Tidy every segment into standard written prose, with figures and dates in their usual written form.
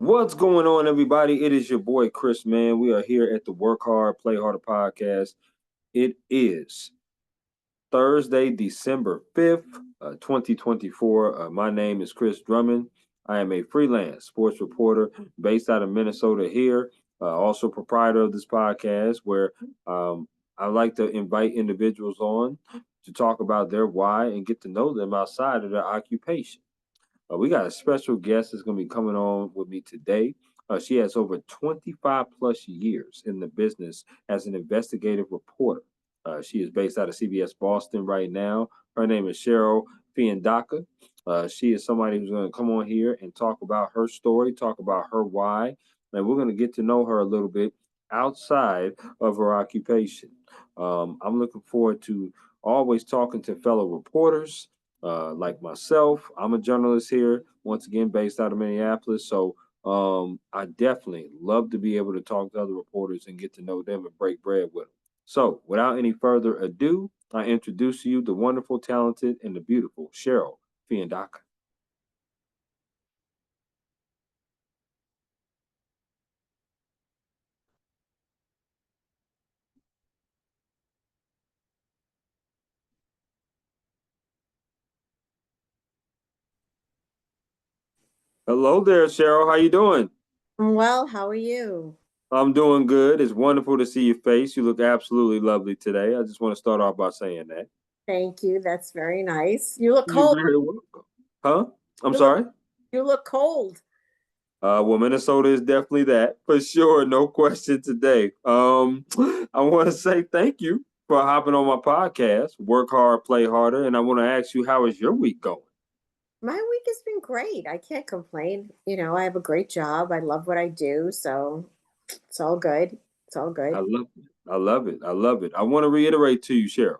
What's going on, everybody? It is your boy Chris, man. We are here at the Work Hard, Play Harder podcast. It is Thursday, December 5th, 2024. My name is Chris Drummond. I am a freelance sports reporter based out of Minnesota here, also proprietor of this podcast where I like to invite individuals on to talk about their why and get to know them outside of their occupation. We got a special guest that's going to be coming on with me today. She has over 25 plus years in the business as an investigative reporter. She is based out of CBS Boston right now. Her name is Cheryl Fiandaca. She is somebody who's going to come on here and talk about her story, talk about her why, and we're going to get to know her a little bit outside of her occupation. I'm looking forward to always talking to fellow reporters like myself. I'm a journalist here, once again, based out of Minneapolis. So I definitely love to be able to talk to other reporters and get to know them and break bread with them. So without any further ado, I introduce to you the wonderful, talented, and the beautiful Cheryl Fiandaca. Hello there, Cheryl. How you doing? Well, how are you? I'm doing good. It's wonderful to see your face. You look absolutely lovely today. I just want to start off by saying that. Thank you. That's very nice. You look You're cold. very welcome. Huh? I'm You look sorry? you look cold. Well, Minnesota is definitely that for sure, no question today. I want to say thank you for hopping on my podcast, Work Hard, Play Harder, and I want to ask you, how is your week going? My week has been great. I can't complain. I have a great job. I love what I do, so it's all good. It's all I good. love it. I love it. I love it. I want to reiterate to you, Cheryl,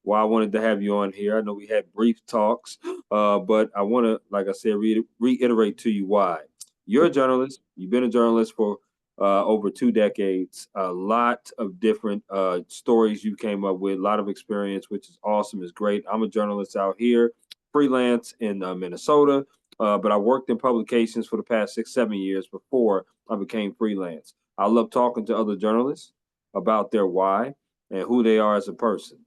why I wanted to have you on here. I know we had brief talks, but I want to, like I said, reiterate to you why. You're a journalist. You've been a journalist for over 2 decades. A lot of different stories you came up with, a lot of experience, which is awesome. Is great. I'm a journalist out here, freelance in Minnesota, but I worked in publications for the past 6, 7 years before I became freelance. I love talking to other journalists about their why and who they are as a person.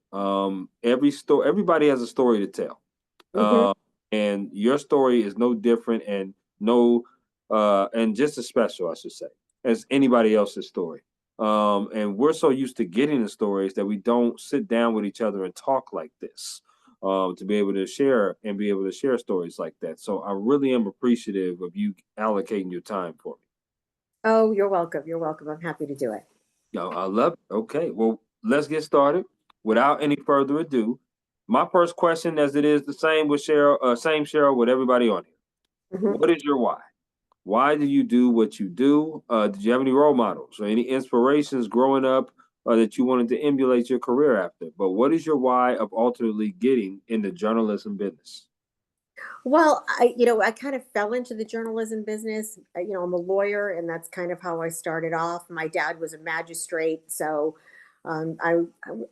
Everybody has a story to tell, Hmm. and your story is no different and no, and just as special, I should say, as anybody else's story. And we're so used to getting the stories that we don't sit down with each other and talk like this. To be able to share and be able to share stories like that. So I really am appreciative of you allocating your time for me. Oh, you're welcome. You're welcome. I'm happy to do it. Yo, I love it. Okay, well, let's get started. Without any further ado, my first question, as it is the same with Cheryl, same Cheryl with everybody on here. Hmm. What is your why? Why do you do what you do? Did you have any role models or any inspirations growing up that you wanted to emulate your career after? But what is your why of ultimately getting in the journalism business? Well, I kind of fell into the journalism business. I'm a lawyer, and that's kind of how I started off. My dad was a magistrate, so I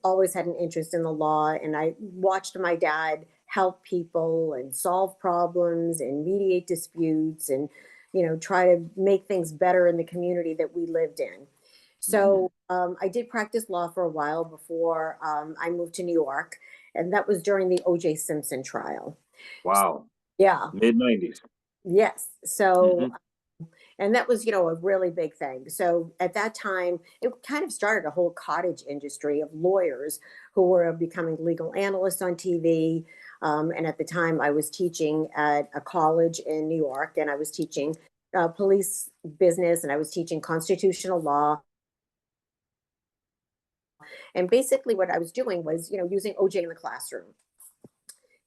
always had an interest in the law, and I watched my dad help people and solve problems and mediate disputes and, try to make things better in the community that we lived in. Mhm. So I did practice law for a while before I moved to New York, and that was during the O.J. Simpson trial. Wow, Yeah. mid 90s. Yes. So, Hmm. and that was, a really big thing. So at that time, it kind of started a whole cottage industry of lawyers who were becoming legal analysts on TV. And at the time, I was teaching at a college in New York, and I was teaching police business, and I was teaching constitutional law. And basically, what I was doing was, using OJ in the classroom.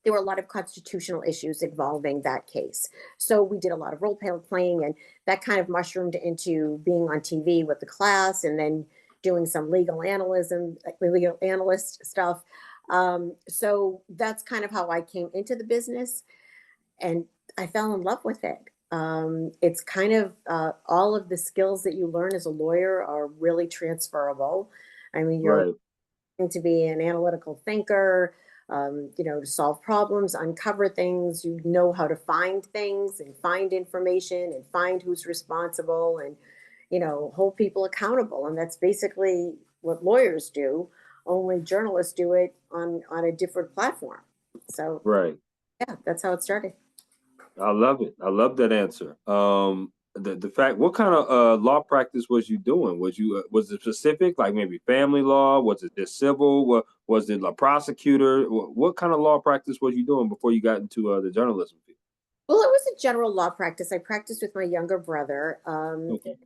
There were a lot of constitutional issues involving that case. So we did a lot of role playing, and that kind of mushroomed into being on TV with the class, and then doing some legal analyst stuff. So that's kind of how I came into the business, and I fell in love with it. It's kind of all of the skills that you learn as a lawyer are really transferable. I mean, you're Right. to be an analytical thinker. to solve problems, uncover things. You know how to find things and find information and find who's responsible and, hold people accountable. And that's basically what lawyers do. Only journalists do it on a different platform. So Right. yeah, that's how it started. I love it. I love that answer. The fact, what kind of law practice was you doing? Was it specific, like maybe family law? Was it just civil? Was it a prosecutor? What kind of law practice was you doing before you got into the journalism field? Well, it was a general law practice. I practiced with my younger brother. Okay.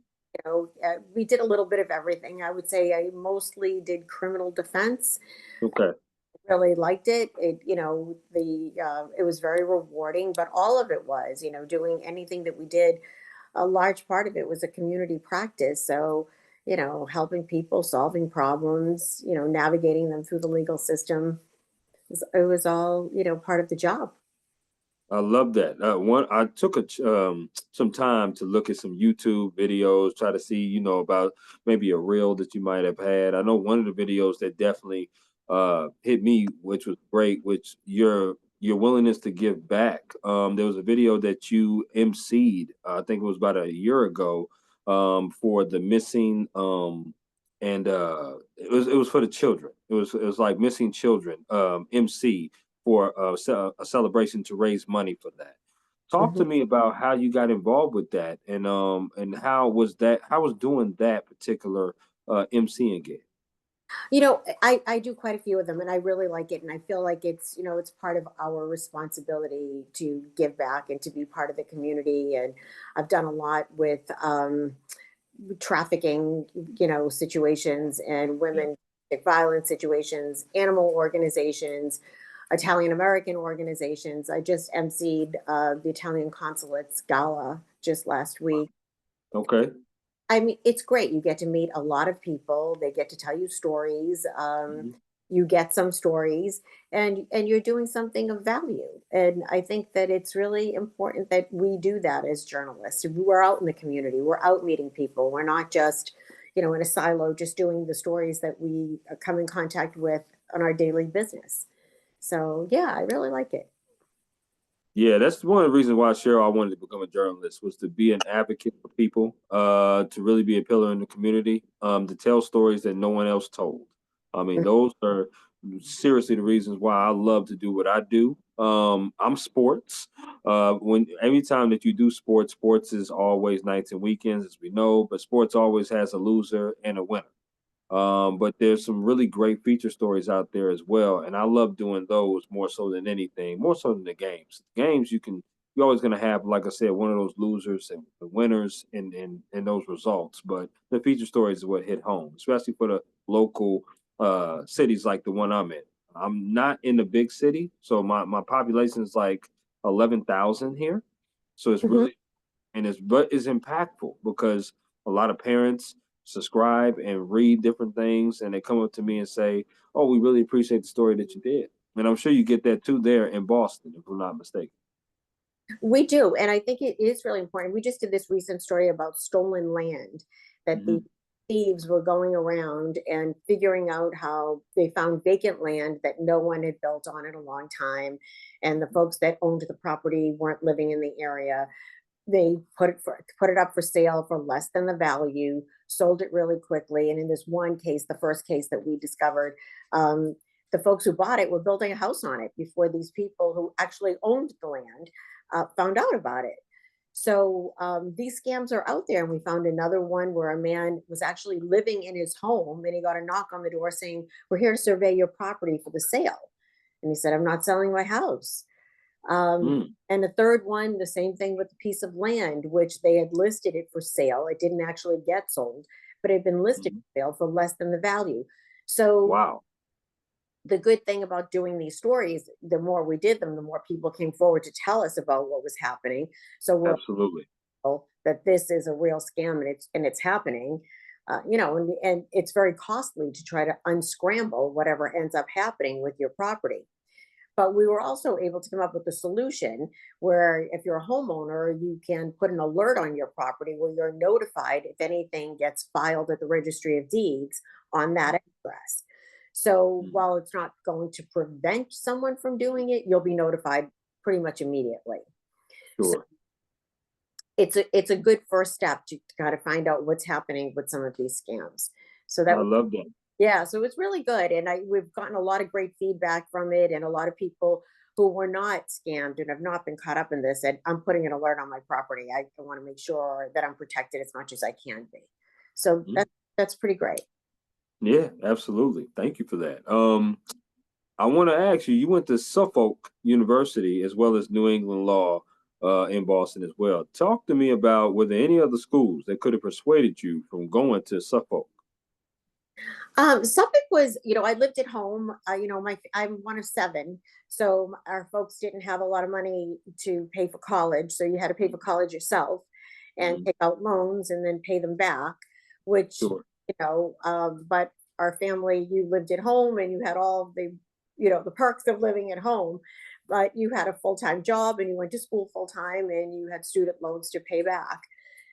We did a little bit of everything. I would say I mostly did criminal defense. Okay. Really liked it. It was very rewarding, but all of it was, doing anything that we did. A large part of it was a community practice. So, helping people, solving problems, navigating them through the legal system. It was all, part of the job. I love that. I took some time to look at some YouTube videos, try to see, about maybe a reel that you might have had. I know one of the videos that definitely hit me, which was great, which your willingness to give back. There was a video that you emceed, I think it was about a year ago, for the missing and it was for the children. It was like missing children, MC for a celebration to raise money for that. Talk Mhm. to me about how you got involved with that, and how was doing that particular MCing gig. I do quite a few of them and I really like it. And I feel like it's part of our responsibility to give back and to be part of the community. And I've done a lot with trafficking, situations and Yeah. women violence situations, animal organizations, Italian American organizations. I just emceed the Italian consulate's gala just last week. Okay. I mean, it's great. You get to meet a lot of people. They get to tell you stories. Mhm. You get some stories, and you're doing something of value. And I think that it's really important that we do that as journalists. We're out in the community. We're out meeting people. We're not just, in a silo, just doing the stories that we come in contact with on our daily business. So yeah, I really like it. Yeah, that's one of the reasons why, Cheryl, I wanted to become a journalist, was to be an advocate for people, to really be a pillar in the community, to tell stories that no one else told. I mean, those are seriously the reasons why I love to do what I do. I'm sports. When every time that you do sports, sports is always nights and weekends, as we know, but sports always has a loser and a winner. But there's some really great feature stories out there as well, and I love doing those more so than anything, more so than the games. Games you're always gonna have, like I said, one of those losers and the winners in those results. But the feature stories is what hit home, especially for the local cities like the one I'm in. I'm not in the big city, so my population is like 11,000 here. So it's Mhm. really and it's impactful because a lot of parents subscribe and read different things and they come up to me and say, "Oh, we really appreciate the story that you did." And I'm sure you get that too there in Boston, if I'm not mistaken. We do, and I think it is really important. We just did this recent story about stolen land that the Hmm. thieves were going around and figuring out how they found vacant land that no one had built on in a long time, and the folks that owned the property weren't living in the area. They put it up for sale for less than the value, sold it really quickly, and in this one case, the first case that we discovered, um, the folks who bought it were building a house on it before these people who actually owned the land found out about it. So these scams are out there, and we found another one where a man was actually living in his home, and he got a knock on the door saying, "We're here to survey your property for the sale," and he said, "I'm not selling my house." Um, Mm, and the third one, the same thing with the piece of land, which they had listed it for sale. It didn't actually get sold, but it had been listed mhm. for sale for less than the value. So Wow, the good thing about doing these stories, the more we did them, the more people came forward to tell us about what was happening. So we're absolutely. all that this is a real scam and it's happening. And it's very costly to try to unscramble whatever ends up happening with your property. But we were also able to come up with a solution where if you're a homeowner, you can put an alert on your property where you're notified if anything gets filed at the registry of deeds on that address. So while it's not going to prevent someone from doing it, you'll be notified pretty much immediately. So Sure. it's a good first step to kind of find out what's happening with some of these scams. So that I love that. yeah, so it's really good, and we've gotten a lot of great feedback from it, and a lot of people who were not scammed and have not been caught up in this. And I'm putting an alert on my property. I want to make sure that I'm protected as much as I can be. So Mm. that's pretty great. Yeah, absolutely. Thank you for that. I want to ask you, you went to Suffolk University as well as New England Law in Boston as well. Talk to me about were there any other schools that could have persuaded you from going to Suffolk? Suffolk was, I lived at home. I'm one of seven, so our folks didn't have a lot of money to pay for college, so you had to pay for college yourself, and Mhm. take out loans and then pay them back. Which, Sure. but our family, you lived at home and you had all the perks of living at home, but you had a full time job and you went to school full time and you had student loans to pay back.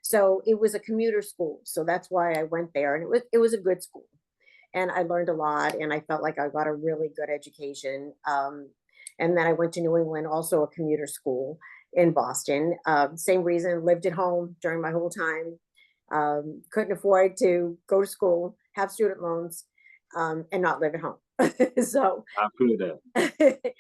So it was a commuter school, so that's why I went there, and it was a good school, and I learned a lot, and I felt like I got a really good education. And then I went to New England, also a commuter school in Boston. Same reason, lived at home during my whole time. Couldn't afford to go to school, have student loans, and not live at home. So I feel that.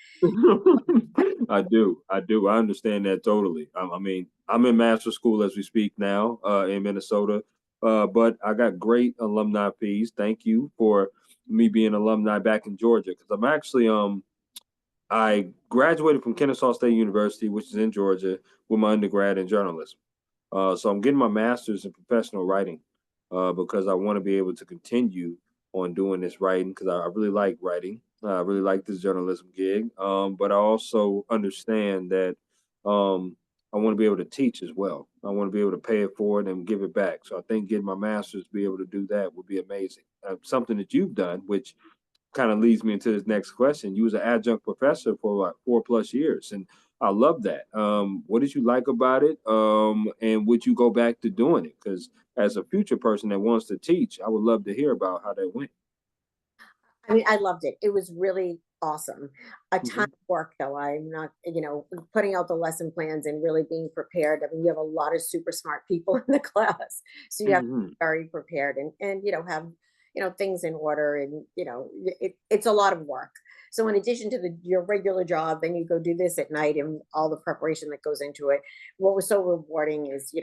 I do. I do. I understand that totally. I mean, I'm in master school as we speak now in Minnesota, but I got great alumni fees. Thank you for me being alumni back in Georgia because I'm actually I graduated from Kennesaw State University, which is in Georgia, with my undergrad in journalism. So I'm getting my master's in professional writing because I want to be able to continue on doing this writing because I really like writing. I really like this journalism gig, but I also understand that I want to be able to teach as well. I want to be able to pay it forward and give it back. So I think getting my master's to be able to do that would be amazing. Something that you've done, which kind of leads me into this next question. You was an adjunct professor for like 4+ years, and I love that. What did you like about it? And would you go back to doing it? Because as a future person that wants to teach, I would love to hear about how that went. I mean, I loved it. It was really awesome. A ton Mm-hmm. of work, though. I'm not, putting out the lesson plans and really being prepared. I mean, you have a lot of super smart people in the class, so you have to Mm-hmm. be very prepared and have things in order, and it's a lot of work. So in addition to your regular job, then you go do this at night and all the preparation that goes into it. What was so rewarding is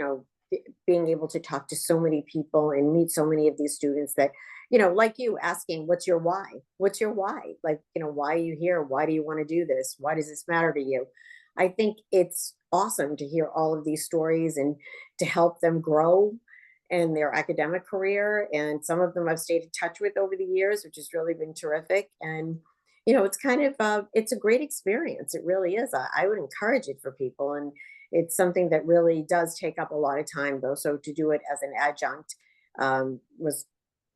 being able to talk to so many people and meet so many of these students that like you asking, what's your why? What's your why? Like, why are you here? Why do you want to do this? Why does this matter to you? I think it's awesome to hear all of these stories and to help them grow in their academic career. And some of them I've stayed in touch with over the years, which has really been terrific. And, it's kind of, it's a great experience. It really is. I would encourage it for people. And it's something that really does take up a lot of time, though. So to do it as an adjunct was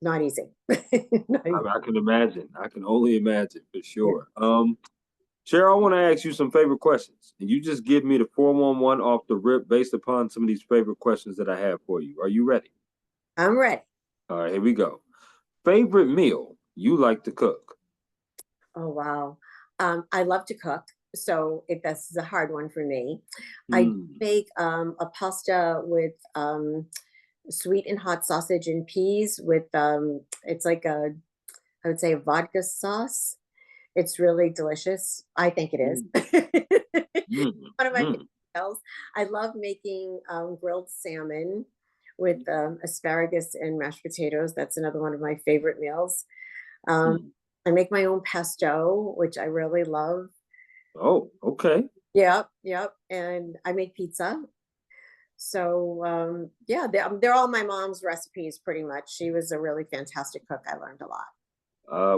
not easy. Not easy. I can imagine. I can only imagine for Yeah. sure. Cheryl, I want to ask you some favorite questions, and you just give me the 411 off the rip based upon some of these favorite questions that I have for you. Are you ready? I'm ready. All right, here we go. Favorite meal you like to cook? Oh, wow. I love to cook, so this is a hard one for me. I Mm. make a pasta with sweet and hot sausage and peas with it's like I would say a vodka sauce. It's really delicious. I think it is. Mm. Mm. One of my favorite Mm. meals. I love making grilled salmon with asparagus and mashed potatoes. That's another one of my favorite meals. Um, Mm. I make my own pesto, which I really love. Oh, okay. Yep, yep. And I make pizza. So yeah, they're all my mom's recipes pretty much. She was a really fantastic cook. I learned a lot.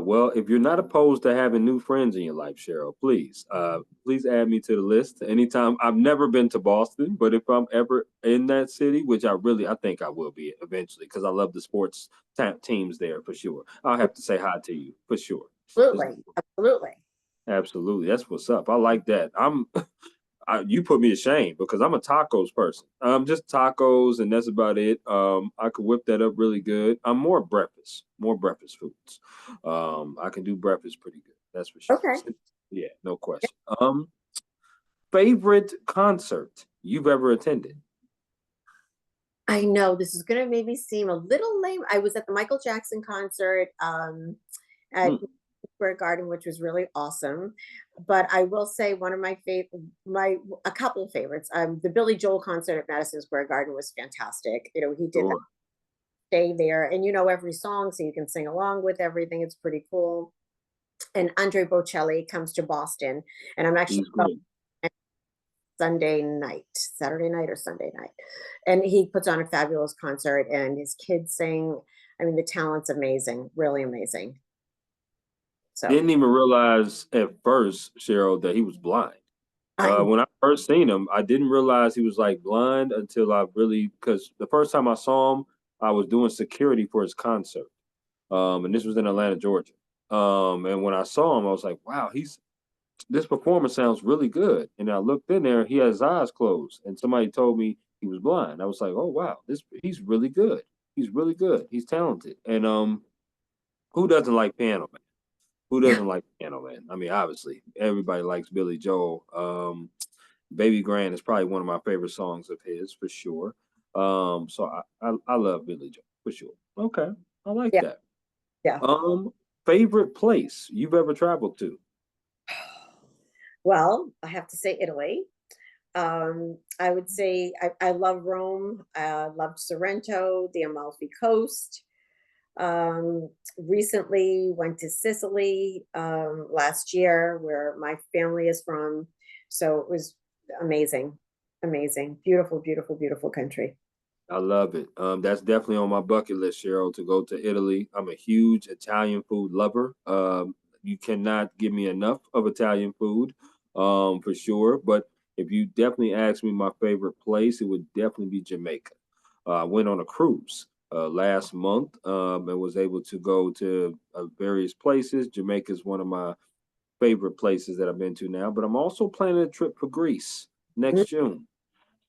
Well, if you're not opposed to having new friends in your life, Cheryl, please add me to the list. Anytime I've never been to Boston, but if I'm ever in that city, which I think I will be eventually, because I love the sports teams there for sure. I'll have to say hi to you for sure. This- Absolutely, absolutely. Absolutely, that's what's up. I like that. you put me to shame because I'm a tacos person. Just tacos, and that's about it. I could whip that up really good. I'm more breakfast foods. I can do breakfast pretty good. That's for sure. Okay. Yeah, no question. Favorite concert you've ever attended? I know this is going to maybe seem a little lame. I was at the Michael Jackson concert at Mm, Square Garden, which was really awesome. But I will say one of my favorite, my a couple of favorites. The Billy Joel concert at Madison Square Garden was fantastic. You know, he did that sure, day there, and you know every song, so you can sing along with everything. It's pretty cool. And Andre Bocelli comes to Boston, and I'm actually he's great. Sunday night, Saturday night or Sunday night. And he puts on a fabulous concert and his kids sing. I mean, the talent's amazing, really amazing. So Didn't even realize at first, Cheryl, that he was blind. I When I first seen him, I didn't realize he was like blind until I really, because the first time I saw him, I was doing security for his concert. And this was in Atlanta, Georgia. And when I saw him, I was like, wow, this performance sounds really good. And I looked in there, he had his eyes closed, and somebody told me he was blind. I was like, oh wow, he's really good. He's really good. He's talented. And who doesn't like Piano Man? Who yeah, doesn't like Piano Man? I mean, obviously, everybody likes Billy Joel. Baby Grand is probably one of my favorite songs of his for sure. So I love Billy Joel for sure. Okay, I like yeah, that. yeah. Um, Favorite place you've ever traveled to? Well, I have to say Italy. I would say I love Rome. I loved Sorrento, the Amalfi Coast. Recently went to Sicily last year, where my family is from. So it was amazing, amazing, beautiful, beautiful, beautiful country. I love it. That's definitely on my bucket list, Cheryl, to go to Italy. I'm a huge Italian food lover. You cannot give me enough of Italian food, for sure. But if you definitely ask me my favorite place, it would definitely be Jamaica. I went on a cruise last month and was able to go to various places. Jamaica is one of my favorite places that I've been to now, but I'm also planning a trip for Greece next June.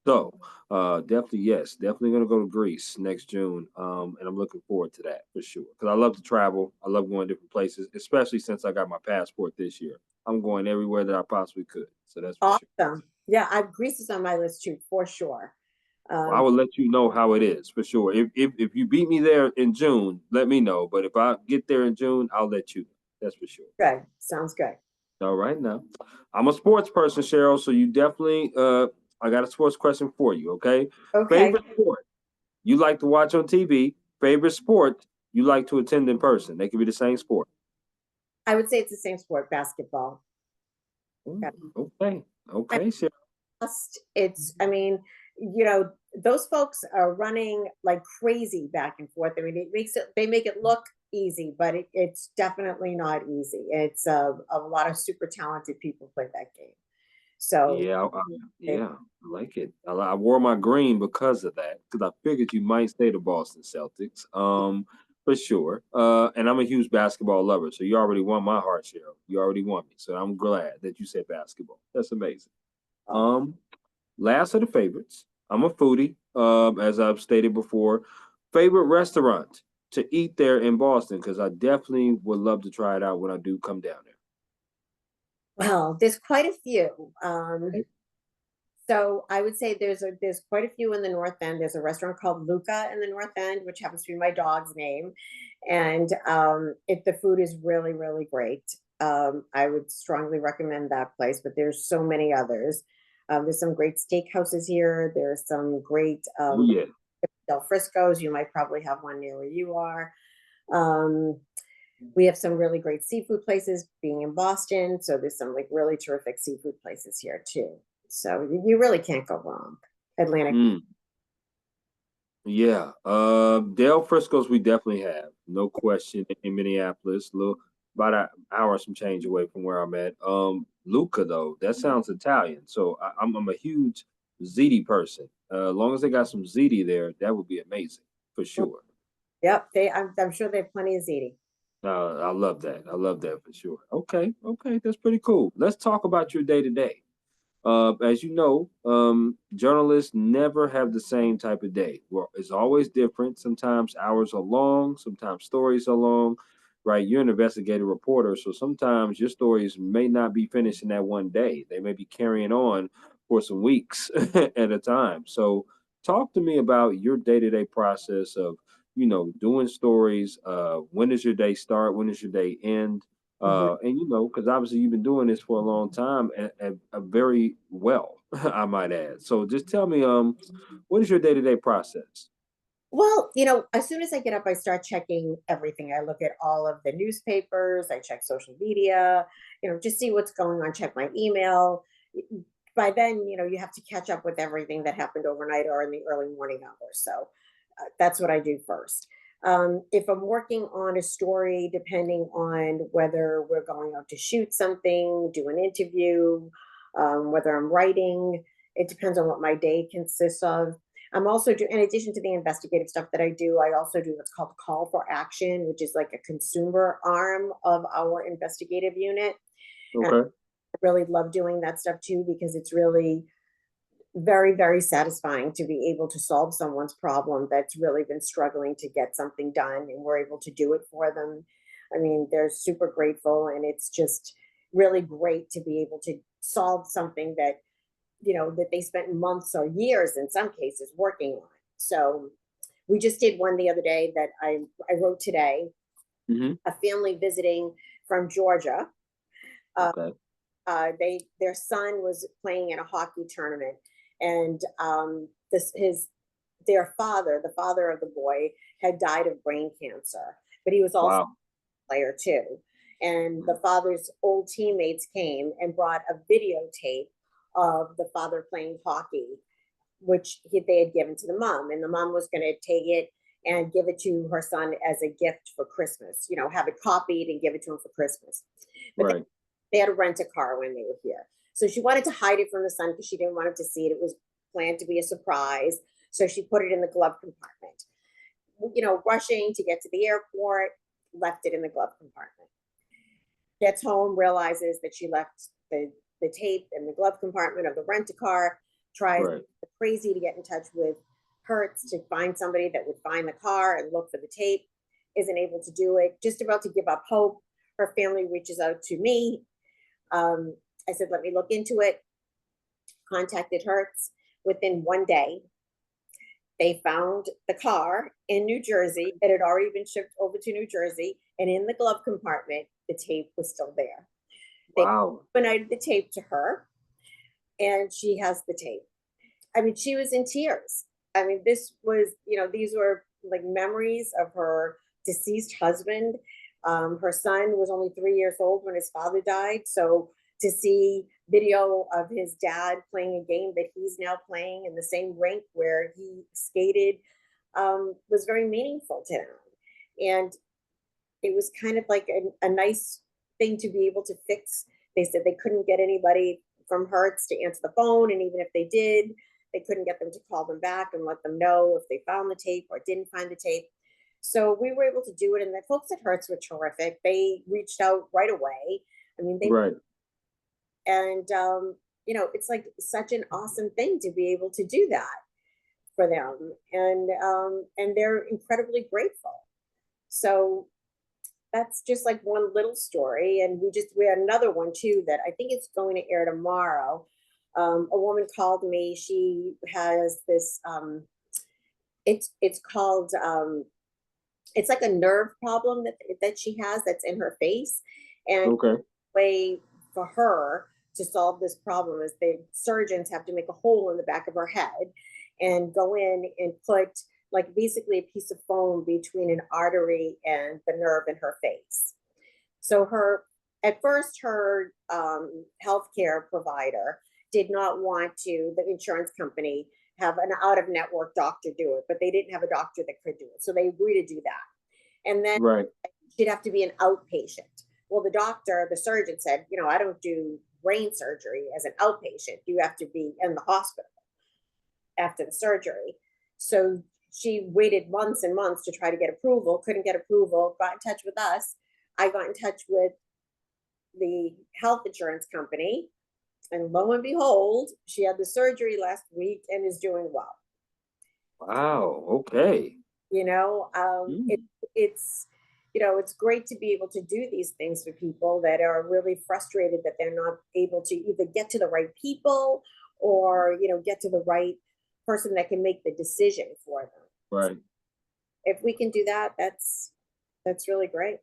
So, definitely, yes, definitely going to go to Greece next June. And I'm looking forward to that for sure. Because I love to travel. I love going different places, especially since I got my passport this year. I'm going everywhere that I possibly could. So that's for sure. Awesome. Yeah, Greece is on my list too, for sure. Well, I Um, will let you know how it is for sure. If you beat me there in June, let me know. But if I get there in June, I'll let you know. That's for sure. good. Sounds good. All right now. I'm a sports person, Cheryl, so you definitely I got a sports question for you, okay? Okay. Favorite sport you like to watch on TV, favorite sport you like to attend in person. They could be the same sport. I would say it's the same sport, basketball. Yeah. Okay. Okay, Cheryl. It's, I mean, you know, those folks are running like crazy back and forth. I mean, they make it look easy, but it's definitely not easy. It's a lot of super talented people play that game. So, Yeah, it, yeah, I like it. I wore my green because of that, because I figured you might stay the Boston Celtics, for sure. And I'm a huge basketball lover, so you already won my heart, Cheryl. You already won me, so I'm glad that you said basketball. That's amazing. oh, Um, Last of the favorites. I'm a foodie, as I've stated before. Favorite restaurant to eat there in Boston, because I definitely would love to try it out when I do come down well, there's quite a few. there. So I would say there's quite a few in the North End. There's a restaurant called Luca in the North End, which happens to be my dog's name, and the food is really really great. I would strongly recommend that place, but there's so many others. There's some great steakhouses here. There's some great Oh yeah. Del Frisco's. You might probably have one near where you are. Um, we have some really great seafood places being in Boston. So there's some like really terrific seafood places here too. So you really can't go wrong. Atlantic. Mm. Yeah, Dale Frisco's we definitely have, no question, in Minneapolis, little about an hour some change away from where I'm at. Luca though, that sounds Italian, so I'm a huge ziti person. As long as they got some ziti there, that would be amazing for sure. Yep, I'm sure they have plenty of ziti. I love that. I love that for sure. Okay, okay, that's pretty cool. Let's talk about your day to day. As you know, journalists never have the same type of day. Well, it's always different. Sometimes hours are long, sometimes stories are long, right? You're an investigative reporter, so sometimes your stories may not be finished in that one day. They may be carrying on for some weeks at a time. So, talk to me about your day-to-day process of, doing stories. When does your day start? When does your day end? Mhm. And because obviously you've been doing this for a long time and very well, I might add. So just tell me, what is your day-to-day process? Well, as soon as I get up, I start checking everything. I look at all of the newspapers, I check social media, just see what's going on, check my email. By then, you have to catch up with everything that happened overnight or in the early morning hours. So that's what I do first. If I'm working on a story, depending on whether we're going out to shoot something, do an interview, whether I'm writing, it depends on what my day consists of. I'm also in addition to the investigative stuff that I do, I also do what's called call for action, which is like a consumer arm of our investigative unit. And Okay. I really love doing that stuff too, because it's really very, very satisfying to be able to solve someone's problem that's really been struggling to get something done, and we're able to do it for them. I mean, they're super grateful, and it's just really great to be able to solve something that they spent months or years in some cases working on. So we just did one the other day that I wrote today. Hmm. A family visiting from Georgia. Uh, Okay. their son was playing in a hockey tournament, and their father, the father of the boy, had died of brain cancer, but he was also Wow. a player too. And the father's old teammates came and brought a videotape of the father playing hockey, which they had given to the mom, and the mom was going to take it and give it to her son as a gift for Christmas. Have it copied and give it to him for Christmas. But Right. they had to rent a car when they were here. So she wanted to hide it from the son because she didn't want him to see it. It was planned to be a surprise. So she put it in the glove compartment. Rushing to get to the airport, left it in the glove compartment. Gets home, realizes that she left the tape in the glove compartment of the rent a car, tries Right. crazy to get in touch with Hertz to find somebody that would find the car and look for the tape, isn't able to do it, just about to give up hope. Her family reaches out to me. I said, let me look into it. Contacted Hertz. Within one day, they found the car in New Jersey. It had already been shipped over to New Jersey, and in the glove compartment, the tape was still there. They Wow. opened the tape to her, and she has the tape. I mean, she was in tears. I mean, these were like memories of her deceased husband. Her son was only 3 years old when his father died. So to see video of his dad playing a game that he's now playing in the same rink where he skated was very meaningful to him. And it was kind of like a nice thing to be able to fix. They said they couldn't get anybody from Hertz to answer the phone. And even if they did, they couldn't get them to call them back and let them know if they found the tape or didn't find the tape. So we were able to do it. And the folks at Hertz were terrific. They reached out right away. I mean, Right. and it's like such an awesome thing to be able to do that for them. And they're incredibly grateful. So that's just like one little story. And we had another one too that I think it's going to air tomorrow. A woman called me. She has this it's called it's like a nerve problem that she has that's in her face. And Okay. the way for her to solve this problem is the surgeons have to make a hole in the back of her head and go in and put like basically a piece of foam between an artery and the nerve in her face. So at first, her healthcare provider did not want the insurance company, have an out of network doctor do it, but they didn't have a doctor that could do it. So they agreed to do that. And then Right. she'd have to be an outpatient. Well, the surgeon said, I don't do brain surgery as an outpatient. You have to be in the hospital after the surgery. So she waited months and months to try to get approval, couldn't get approval, got in touch with us. I got in touch with the health insurance company, And lo and behold, she had the surgery last week and is doing well. Wow. Okay. You know, Mm, it's it's great to be able to do these things for people that are really frustrated that they're not able to either get to the right people or get to the right person that can make the decision for them. right. If we can do that, that's really great.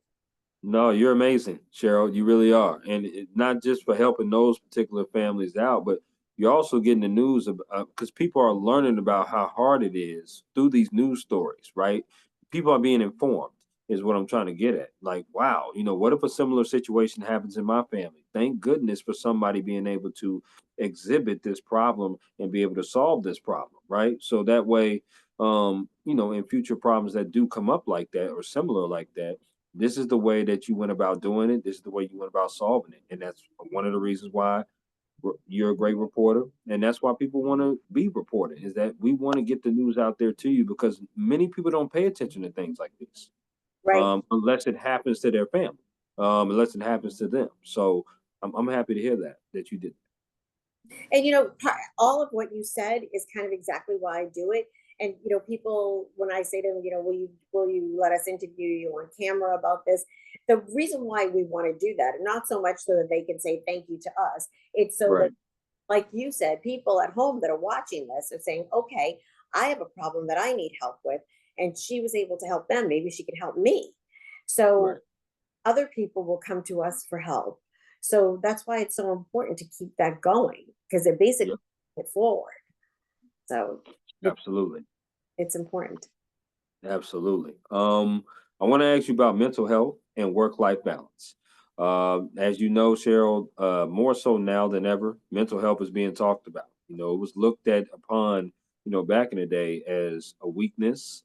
No, you're amazing, Cheryl. You really are, and not just for helping those particular families out, but you're also getting the news because people are learning about how hard it is through these news stories, right? People are being informed, is what I'm trying to get at. Like, wow, what if a similar situation happens in my family? Thank goodness for somebody being able to exhibit this problem and be able to solve this problem, right? So that way, in future problems that do come up like that or similar like that, this is the way that you went about doing it. This is the way you went about solving it. And that's one of the reasons why you're a great reporter. And that's why people want to be reported, is that we want to get the news out there to you because many people don't pay attention to things like this Right. unless it happens to their family, unless it happens to them. So I'm happy to hear that you did. And all of what you said is kind of exactly why I do it. And people, when I say to them, will you let us interview you on camera about this? The reason why we want to do that, and not so much so that they can say thank you to us, it's so that, Right, like you said, people at home that are watching this are saying, okay, I have a problem that I need help with, and she was able to help them. Maybe she could help me. So right. other people will come to us for help. So that's why it's so important to keep that going because it basically Yep, it forward. So it, absolutely. it's important. Absolutely. I want to ask you about mental health and work-life balance. As you know, Cheryl, more so now than ever, mental health is being talked about. It was looked at upon, back in the day as a weakness.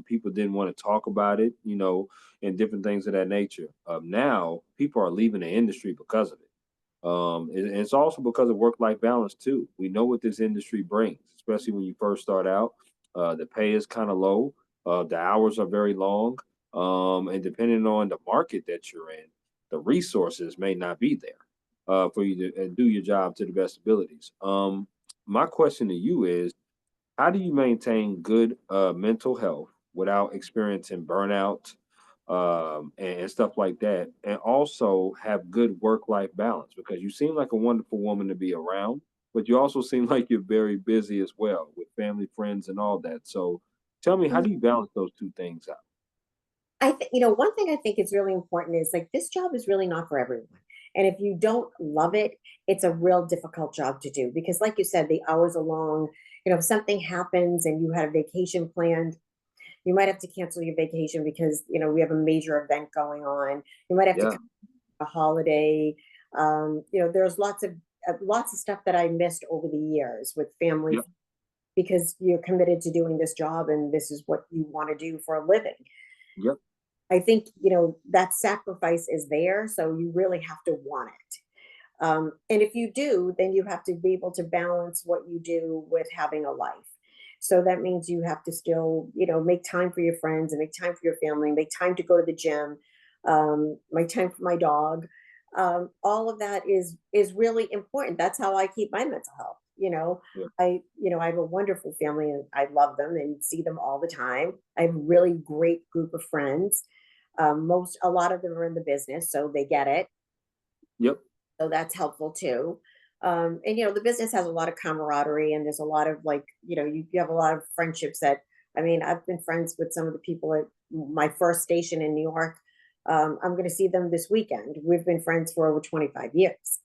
People didn't want to talk about it, and different things of that nature. Now, people are leaving the industry because of it. And it's also because of work-life balance too. We know what this industry brings, especially when you first start out. The pay is kind of low. The hours are very long. And depending on the market that you're in, the resources may not be there for you to do your job to the best abilities. My question to you is, how do you maintain good mental health without experiencing burnout and stuff like that, and also have good work-life balance? Because you seem like a wonderful woman to be around, but you also seem like you're very busy as well with family, friends, and all that. So, tell me, how do you balance those two things out? One thing I think is really important is like this job is really not for everyone. And if you don't love it, it's a real difficult job to do because, like you said, the hours are long. If something happens and you had a vacation planned, you might have to cancel your vacation because we have a major event going on. You might have to Yeah, come a holiday. There's lots of stuff that I missed over the years with family yep, because you're committed to doing this job and this is what you want to do for a living. yep, I think that sacrifice is there, so you really have to want it. And if you do, then you have to be able to balance what you do with having a life. So that means you have to still, make time for your friends and make time for your family, make time to go to the gym, make time for my dog. All of that is really important. That's how I keep my mental health. yeah, I have a wonderful family and I love them and see them all the time. I have a really great group of friends. A lot of them are in the business, so they get it, yep, so that's helpful too. And the business has a lot of camaraderie and there's a lot of like you have a lot of friendships that, I mean, I've been friends with some of the people at my first station in New York. I'm going to see them this weekend. We've been friends for over 25 years.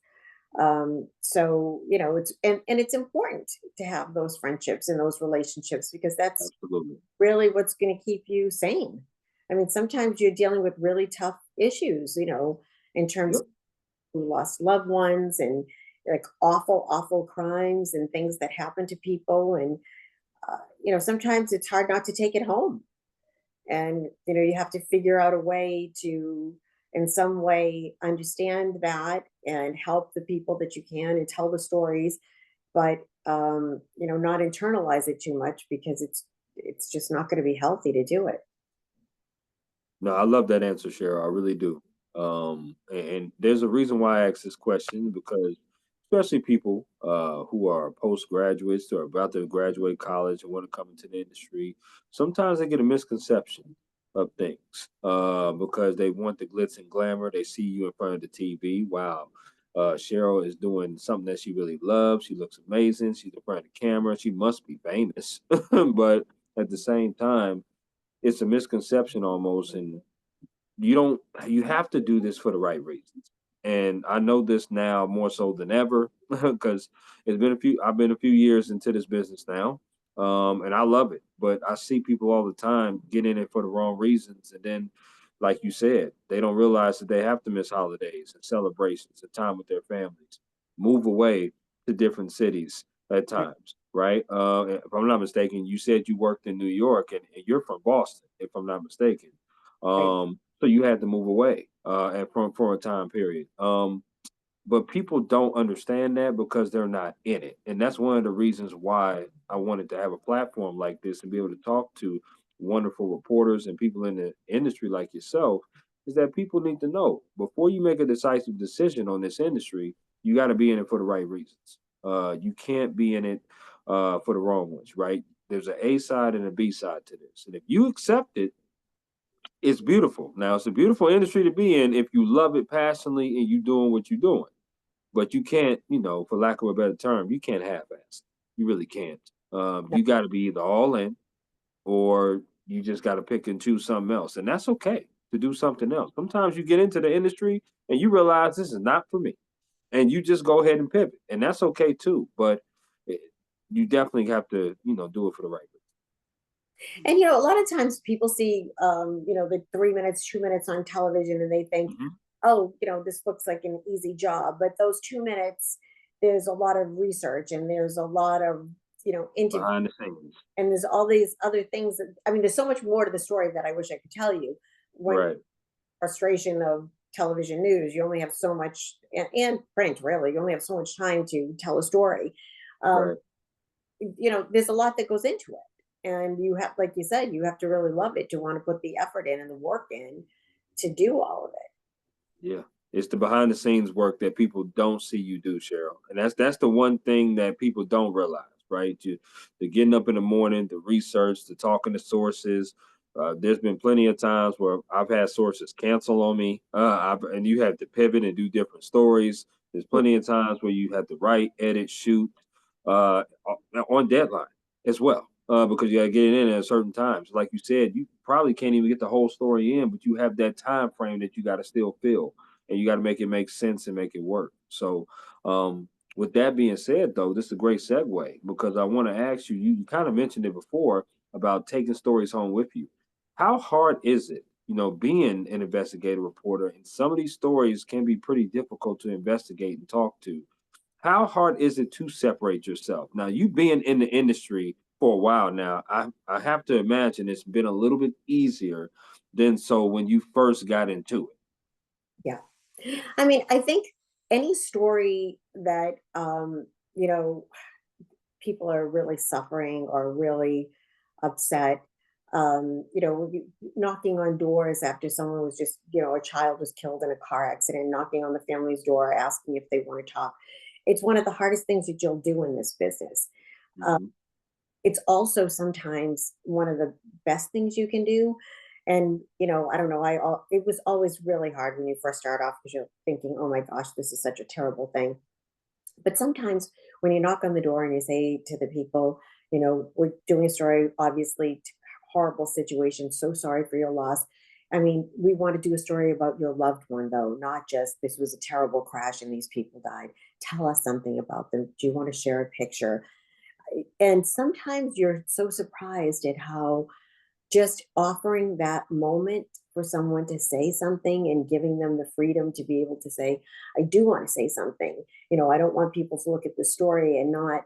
So and it's important to have those friendships and those relationships because that's absolutely. really what's going to keep you sane. I mean, sometimes you're dealing with really tough issues, in terms Yep. of who lost loved ones and like awful, awful crimes and things that happen to people. And, sometimes it's hard not to take it home. And, you have to figure out a way to, in some way, understand that and help the people that you can and tell the stories, but, not internalize it too much because it's just not going to be healthy to do it. No, I love that answer, Cheryl. I really do. And there's a reason why I asked this question because especially people who are postgraduates or about to graduate college and want to come into the industry. Sometimes they get a misconception of things because they want the glitz and glamour. They see you in front of the TV. Wow, Cheryl is doing something that she really loves. She looks amazing. She's in front of the camera. She must be famous. But at the same time, it's a misconception almost, and you have to do this for the right reasons. And I know this now more so than ever because I've been a few years into this business now. And I love it, but I see people all the time get in it for the wrong reasons. And then, like you said, they don't realize that they have to miss holidays and celebrations and time with their families, move away to different cities at Right. times, right? If I'm not mistaken, you said you worked in New York and you're from Boston, if I'm not mistaken. Right. So you had to move away and from for a time period. But people don't understand that because they're not in it, and that's one of the reasons why I wanted to have a platform like this and be able to talk to wonderful reporters and people in the industry like yourself. Is that people need to know before you make a decisive decision on this industry, you got to be in it for the right reasons. You can't be in it for the wrong ones, right? There's an A side and a B side to this, and if you accept it, it's beautiful. Now it's a beautiful industry to be in if you love it passionately and you doing what you're doing. But you can't, for lack of a better term, you can't half-ass. You really can't. No. You got to be either all in or you just got to pick and choose something else, and that's okay to do something else. Sometimes you get into the industry and you realize this is not for me, and you just go ahead and pivot, and that's okay too. But it, you definitely have to, do it for the right And a lot of times people see, the 3 minutes, 2 minutes on television, and they think, reason. oh, this looks like an easy job. But those 2 minutes, there's a lot of research, and there's a lot of, interview, Behind the scenes, and there's all these other things that, I mean, there's so much more to the story that I wish I could tell you. When right, frustration of television news, you only have so much, and print, really, you only have so much time to tell a story. Um, right. there's a lot that goes into it, and you have, like you said, you have to really love it to want to put the effort in and the work in to do all of it. Yeah. It's the behind the scenes work that people don't see you do, Cheryl. And that's the one thing that people don't realize, right? The getting up in the morning, the research, the talking to sources. There's been plenty of times where I've had sources cancel on me, and you have to pivot and do different stories. There's plenty of times where you have to write, edit, shoot on deadline as well, because you got to get it in at certain times. Like you said, you probably can't even get the whole story in, but you have that time frame that you got to still fill, and you got to make it make sense and make it work. So, with that being said, though, this is a great segue because I want to ask you. You kind of mentioned it before about taking stories home with you. How hard is it? Being an investigative reporter, and some of these stories can be pretty difficult to investigate and talk to. How hard is it to separate yourself? Now, you being in the industry for a while now, I have to imagine it's been a little bit easier than so when you first got into it. Yeah. I mean, I think any story that, people are really suffering or really upset, knocking on doors after someone was just, a child was killed in a car accident, knocking on the family's door, asking if they want to talk. It's one of the hardest things that you'll do in this business. Uh, Mhm. it's also sometimes one of the best things you can do. And I don't know, it was always really hard when you first start off because you're thinking, oh my gosh, this is such a terrible thing. But sometimes when you knock on the door and you say to the people, we're doing a story, obviously, horrible situation, so sorry for your loss. I mean, we want to do a story about your loved one, though, not just this was a terrible crash and these people died. Tell us something about them. Do you want to share a picture? And sometimes you're so surprised at how just offering that moment for someone to say something and giving them the freedom to be able to say, I do want to say something. I don't want people to look at the story and not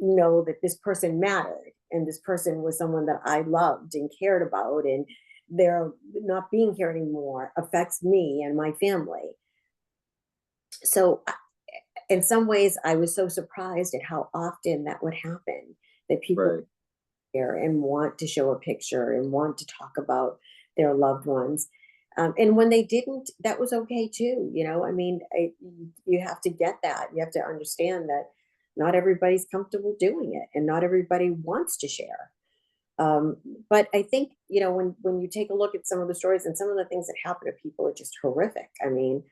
know that this person mattered and this person was someone that I loved and cared about, and they're not being here anymore affects me and my family. So in some ways I was so surprised at how often that would happen, that people Right. care and want to show a picture and want to talk about their loved ones. And when they didn't, that was okay too. I mean, you have to get that. You have to understand that not everybody's comfortable doing it, and not everybody wants to share. Um, but I think, when you take a look at some of the stories and some of the things that happen to people are just horrific. I mean,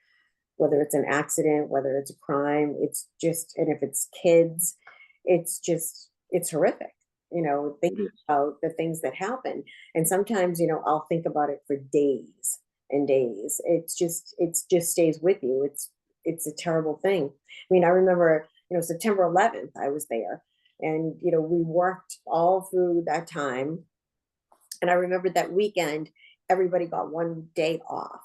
whether it's an accident, whether it's a crime, it's just, and if it's kids, it's horrific. Think It is. about the things that happen. And sometimes, I'll think about it for days and days. It's just stays with you. It's a terrible thing. I mean, I remember, September 11th, I was there, and, we worked all through that time. And I remember that weekend, everybody got one day off.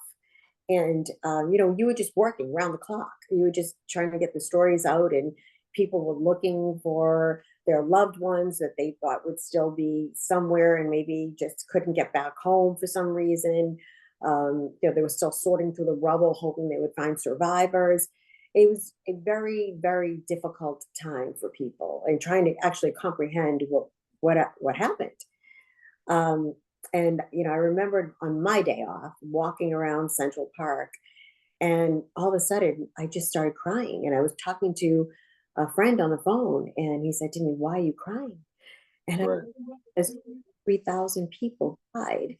And, you were just working round the clock. You were just trying to get the stories out, and people were looking for their loved ones that they thought would still be somewhere and maybe just couldn't get back home for some reason. They were still sorting through the rubble, hoping they would find survivors. It was a very, very difficult time for people, and trying to actually comprehend what happened. Um, and I remembered on my day off walking around Central Park, and all of a sudden I just started crying. And I was talking to a friend on the phone, and he said to me, "Why are you crying?" And I Right. as 3,000 people died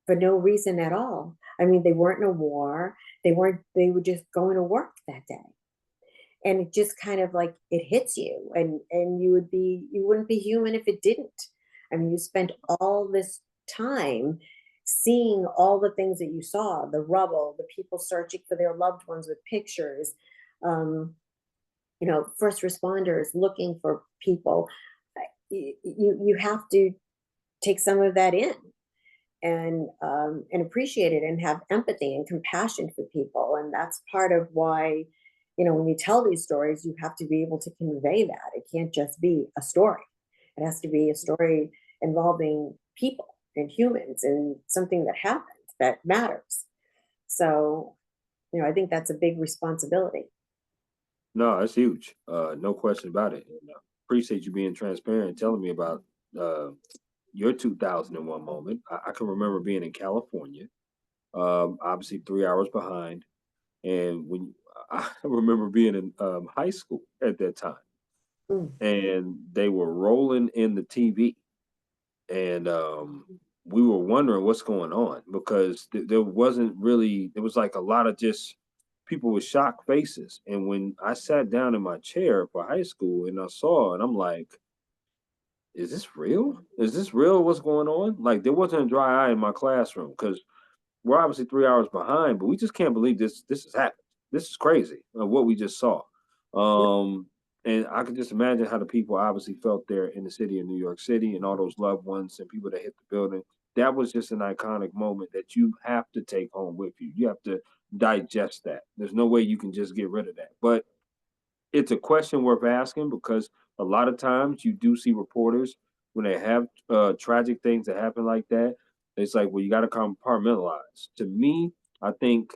for no reason at all. I mean, they weren't in a war. They were just going to work that day. And it just kind of like it hits you, and you wouldn't be human if it didn't. I mean, you spent all this time seeing all the things that you saw, the rubble, the people searching for their loved ones with pictures, um, first responders looking for people. You have to take some of that in, and appreciate it, and have empathy and compassion for people. And that's part of why, when you tell these stories, you have to be able to convey that. It can't just be a story. It has to be a story involving people and humans, and something that happens that matters. So, I think that's a big responsibility. No, it's huge. No question about it. And, appreciate you being transparent and telling me about uh, your 2001 moment. I can remember being in California, obviously 3 hours behind. And when I remember being in high school at that time, Mm. and they were rolling in the TV, and we were wondering what's going on because there wasn't really. It was like a lot of just people with shocked faces. And when I sat down in my chair for high school and I saw it, I'm like, is this real? Is this real? What's going on? Like there wasn't a dry eye in my classroom because we're obviously 3 hours behind, but we just can't believe this has happened. This is crazy what we just saw. Um, and I could just imagine how the people obviously felt there in the city of New York City and all those loved ones and people that hit the building. That was just an iconic moment that you have to take home with you. You have to digest that. There's no way you can just get rid of that. But it's a question worth asking because a lot of times you do see reporters when they have tragic things that happen like that. It's like, well, you got to compartmentalize. To me, I think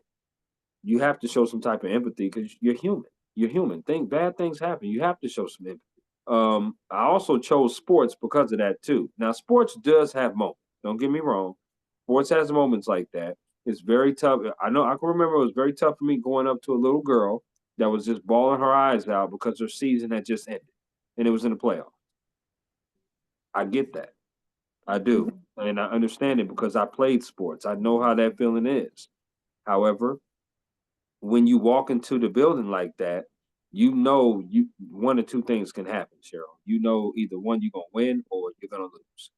you have to show some type of empathy because you're human. You're human. Think bad things happen. You have to show some empathy. I also chose sports because of that too. Now, sports does have moments. Don't get me wrong. Sports has moments like that. It's very tough. I know I can remember it was very tough for me going up to a little girl that was just bawling her eyes out because her season had just ended and it was in the playoffs. I get that. I do. And I understand it because I played sports. I know how that feeling is. However, when you walk into the building like that, you know you one or two things can happen, Cheryl. You know either one you're gonna win or you're gonna lose.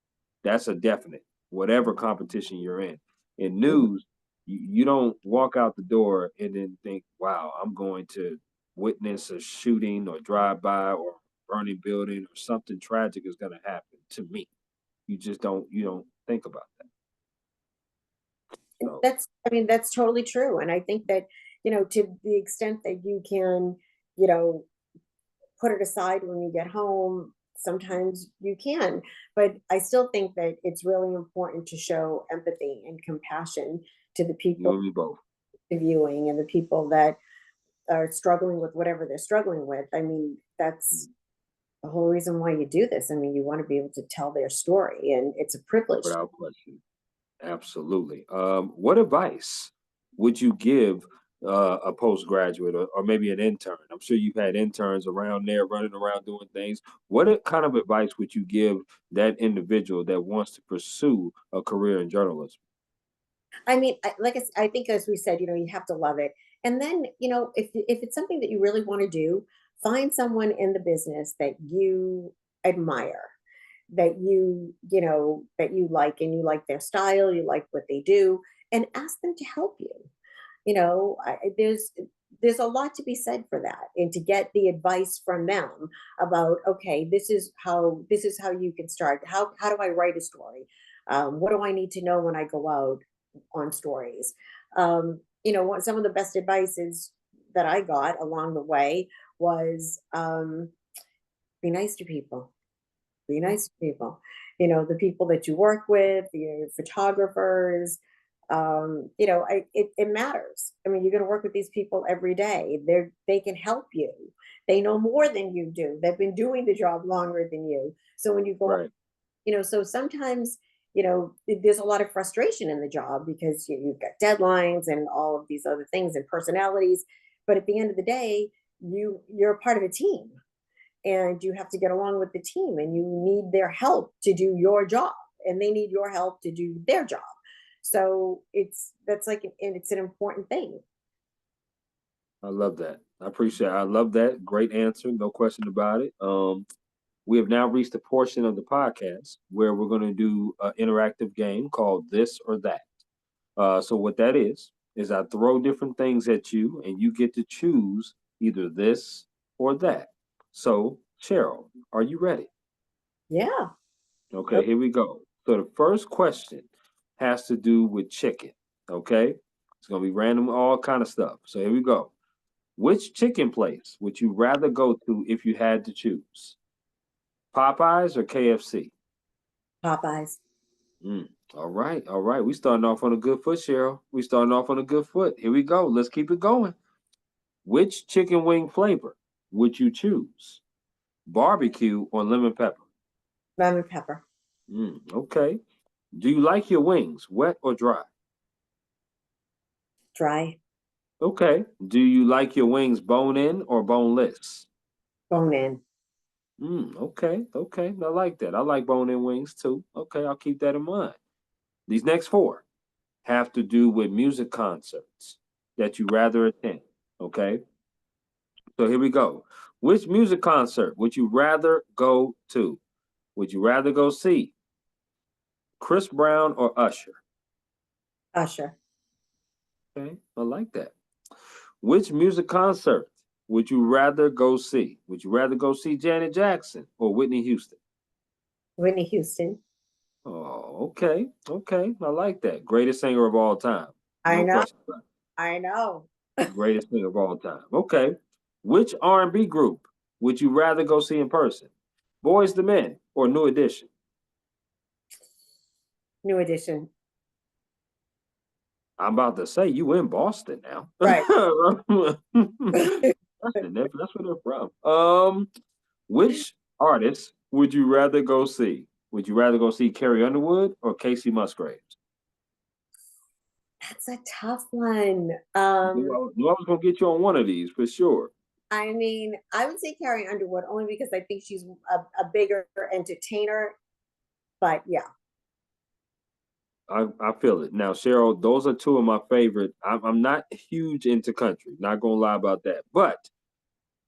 That's a definite, whatever competition you're in. In news, you don't walk out the door and then think, wow, I'm going to witness a shooting or drive by or burning building or something tragic is gonna happen to me. You don't think about that. So I mean, that's totally true. And I think that, to the extent that you can, you know, put it aside when you get home, sometimes you can. But I still think that it's really important to show empathy and compassion to the you people and me both. viewing, and the people that are struggling with whatever they're struggling with. I mean, that's the whole reason why you do this. I mean, you want to be able to tell their story, and it's a privilege. Without question. Absolutely. What advice would you give a postgraduate or maybe an intern? I'm sure you've had interns around there running around doing things. Kind of advice would you give that individual that wants to pursue a career in journalism? I mean, I think as we said, you have to love it. And then, if it's something that you really want to do, find someone in the business that you admire, that you like, and you like their style, you like what they do, and ask them to help you. There's a lot to be said for that, and to get the advice from them about, okay, this is how you can start. How do I write a story? What do I need to know when I go out on stories? Some of the best advices that I got along the way was, be nice to people. Be nice to people. The people that you work with, your photographers. It matters. I mean, you're going to work with these people every day. They can help you. They know more than you do. They've been doing the job longer than you. So when you go, Right. so sometimes, there's a lot of frustration in the job because you've got deadlines and all of these other things and personalities. But at the end of the day, you're a part of a team, and you have to get along with the team, and you need their help to do your job, and they need your help to do their job. So it's an important thing. I love that. I appreciate it. I love that. Great answer. No question about it. We have now reached a portion of the podcast where we're going to do an interactive game called This or That. So what that is I throw different things at you and you get to choose either this or that. So, Cheryl, are you ready? Yeah. Okay, here we go. So the first question has to do with chicken. Okay, it's gonna be random, all kind of stuff. So here we go. Which chicken place would you rather go to if you had to choose? Popeyes or KFC? Popeyes. Mm, all right, all right. We starting off on a good foot, Cheryl. We starting off on a good foot. Here we go. Let's keep it going. Which chicken wing flavor would you choose? Barbecue or lemon pepper? Lemon pepper. Okay. Do you like your wings wet or dry? Dry. Okay. Do you like your wings bone in or boneless? Bone in. Okay. Okay. I like that. I like bone in wings too. Okay. I'll keep that in mind. These next four have to do with music concerts that you rather attend. Okay. So here we go. Which music concert would you rather go to? Would you rather go see Chris Brown or Usher? Usher. Okay. I like that. Which music concert would you rather go see? Would you rather go see Janet Jackson or Whitney Houston? Whitney Houston. Oh, okay. Okay. I like that. Greatest singer of all time. I No know. question about I know. it. Greatest singer of all time. Okay. Which R&B group would you rather go see in person? Boys the Men or New Edition? New edition. I'm about to say you in Boston now. Right. That's where they're from. Which artist would you rather go see? Would you rather go see Carrie Underwood or Casey Musgraves? That's a tough one. Knew I was gonna get you on one of these for sure. I mean, I would say Carrie Underwood only because I think she's a bigger entertainer. But yeah. I feel it. Now, Cheryl, those are two of my favorite. I'm not huge into country, not gonna lie about that. But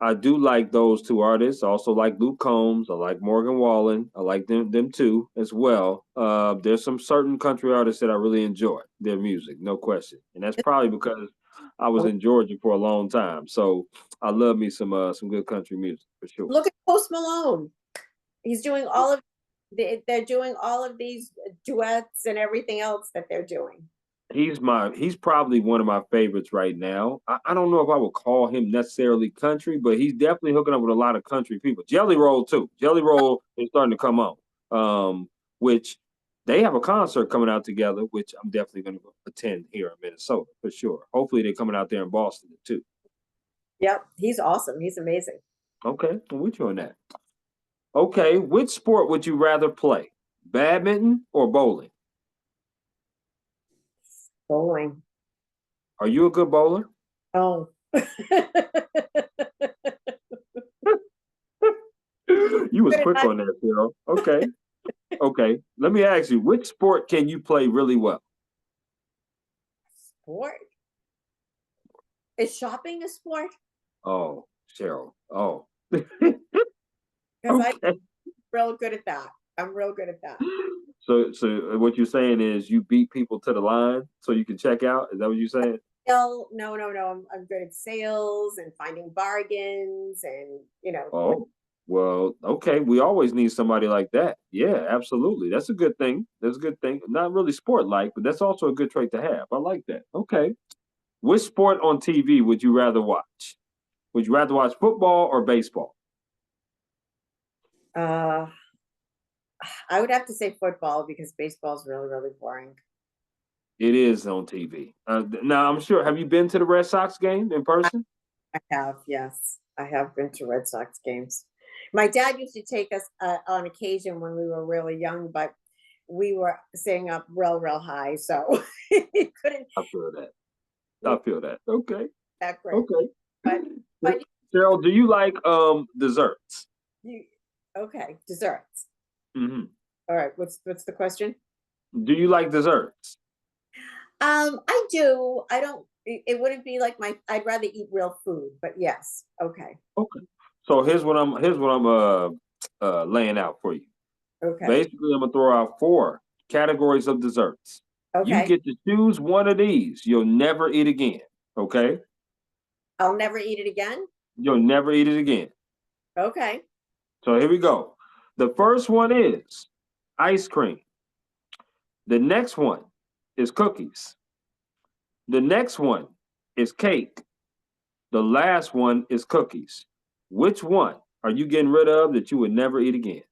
I do like those two artists. I also like Luke Combs. I like Morgan Wallen. I like them too as well. There's some certain country artists that I really enjoy their music, no question. And that's probably because I was in Georgia for a long time. So I love me some good country music for sure. Look at Post Malone. He's doing all of they're doing all of these duets and everything else that they're doing. He's probably one of my favorites right now. I don't know if I would call him necessarily country, but he's definitely hooking up with a lot of country people. Jelly Roll too. Jelly Roll is starting to come on. Which they have a concert coming out together, which I'm definitely going to attend here in Minnesota for sure. Hopefully they're coming out there in Boston too. Yep, he's awesome. He's amazing. Okay, I'm with you on that. Okay, which sport would you rather play? Badminton or bowling? Bowling. Are you a good bowler? Oh. You was quick on that, Cheryl. Okay. Okay. Let me ask you, which sport can you play really well? Sport? Is shopping a sport? Oh, Cheryl. Oh. Because I'm Okay. real good at that. I'm real good at that. So what you're saying is you beat people to the line so you can check out? Is that what you're saying? No, no, no, no. I'm good at sales and finding bargains and, Oh, well, okay. We always need somebody like that. Yeah, absolutely. That's a good thing. That's a good thing. Not really sport like, but that's also a good trait to have. I like that. Okay. Which sport on TV would you rather watch? Would you rather watch football or baseball? uh, I would have to say football because baseball is really, really boring. It is on TV. Now, I'm sure. Have you been to the Red Sox game in person? I have, yes. I have been to Red Sox games. My dad used to take us on occasion when we were really young, but we were staying up real, real high, so he couldn't I feel that. I be feel that. Okay. that great. Okay. But but Cheryl, do you like desserts? you okay, desserts. Hmm. All right, what's the question? Do you like desserts? I do. I don't. It wouldn't be like my. I'd rather eat real food, but yes. Okay. Okay. So here's what I'm laying out for you. Okay. Basically, I'm gonna throw out four categories of desserts. You Okay. get to choose one of these. You'll never eat again. Okay? I'll never eat it again. You'll never eat it again. Okay. So here we go. The first one is ice cream. The next one is cookies. The next one is cake. The last one is cookies. Which one are you getting rid of that you would never eat again?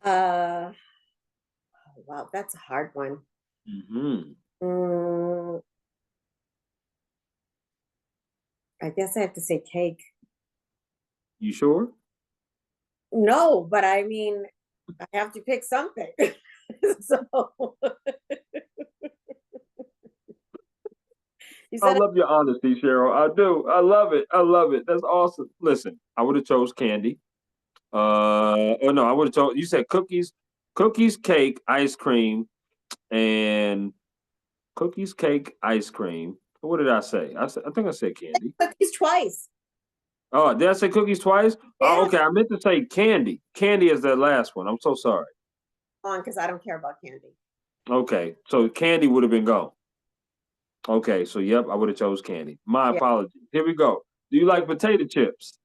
Oh, wow, that's a hard one. Hmm. Mm, I guess I have to say cake. You sure? No, but I mean, I have to pick something. So you I said love your honesty, Cheryl. I do. I love it. I love it. That's awesome. Listen, I would have chose candy. Oh no, I would have told you said cookies, cake, ice cream, and cookies, cake, ice cream. What did I say? I think I said candy. cookies twice. Oh, did I say cookies twice? Oh, Yeah, okay. I meant to say candy. Candy is that last one. I'm so sorry. on because I don't care about candy. Okay, so candy would have been gone. Okay, so yep, I would have chose candy. My Yeah. apologies. Here we go. Do you like potato chips?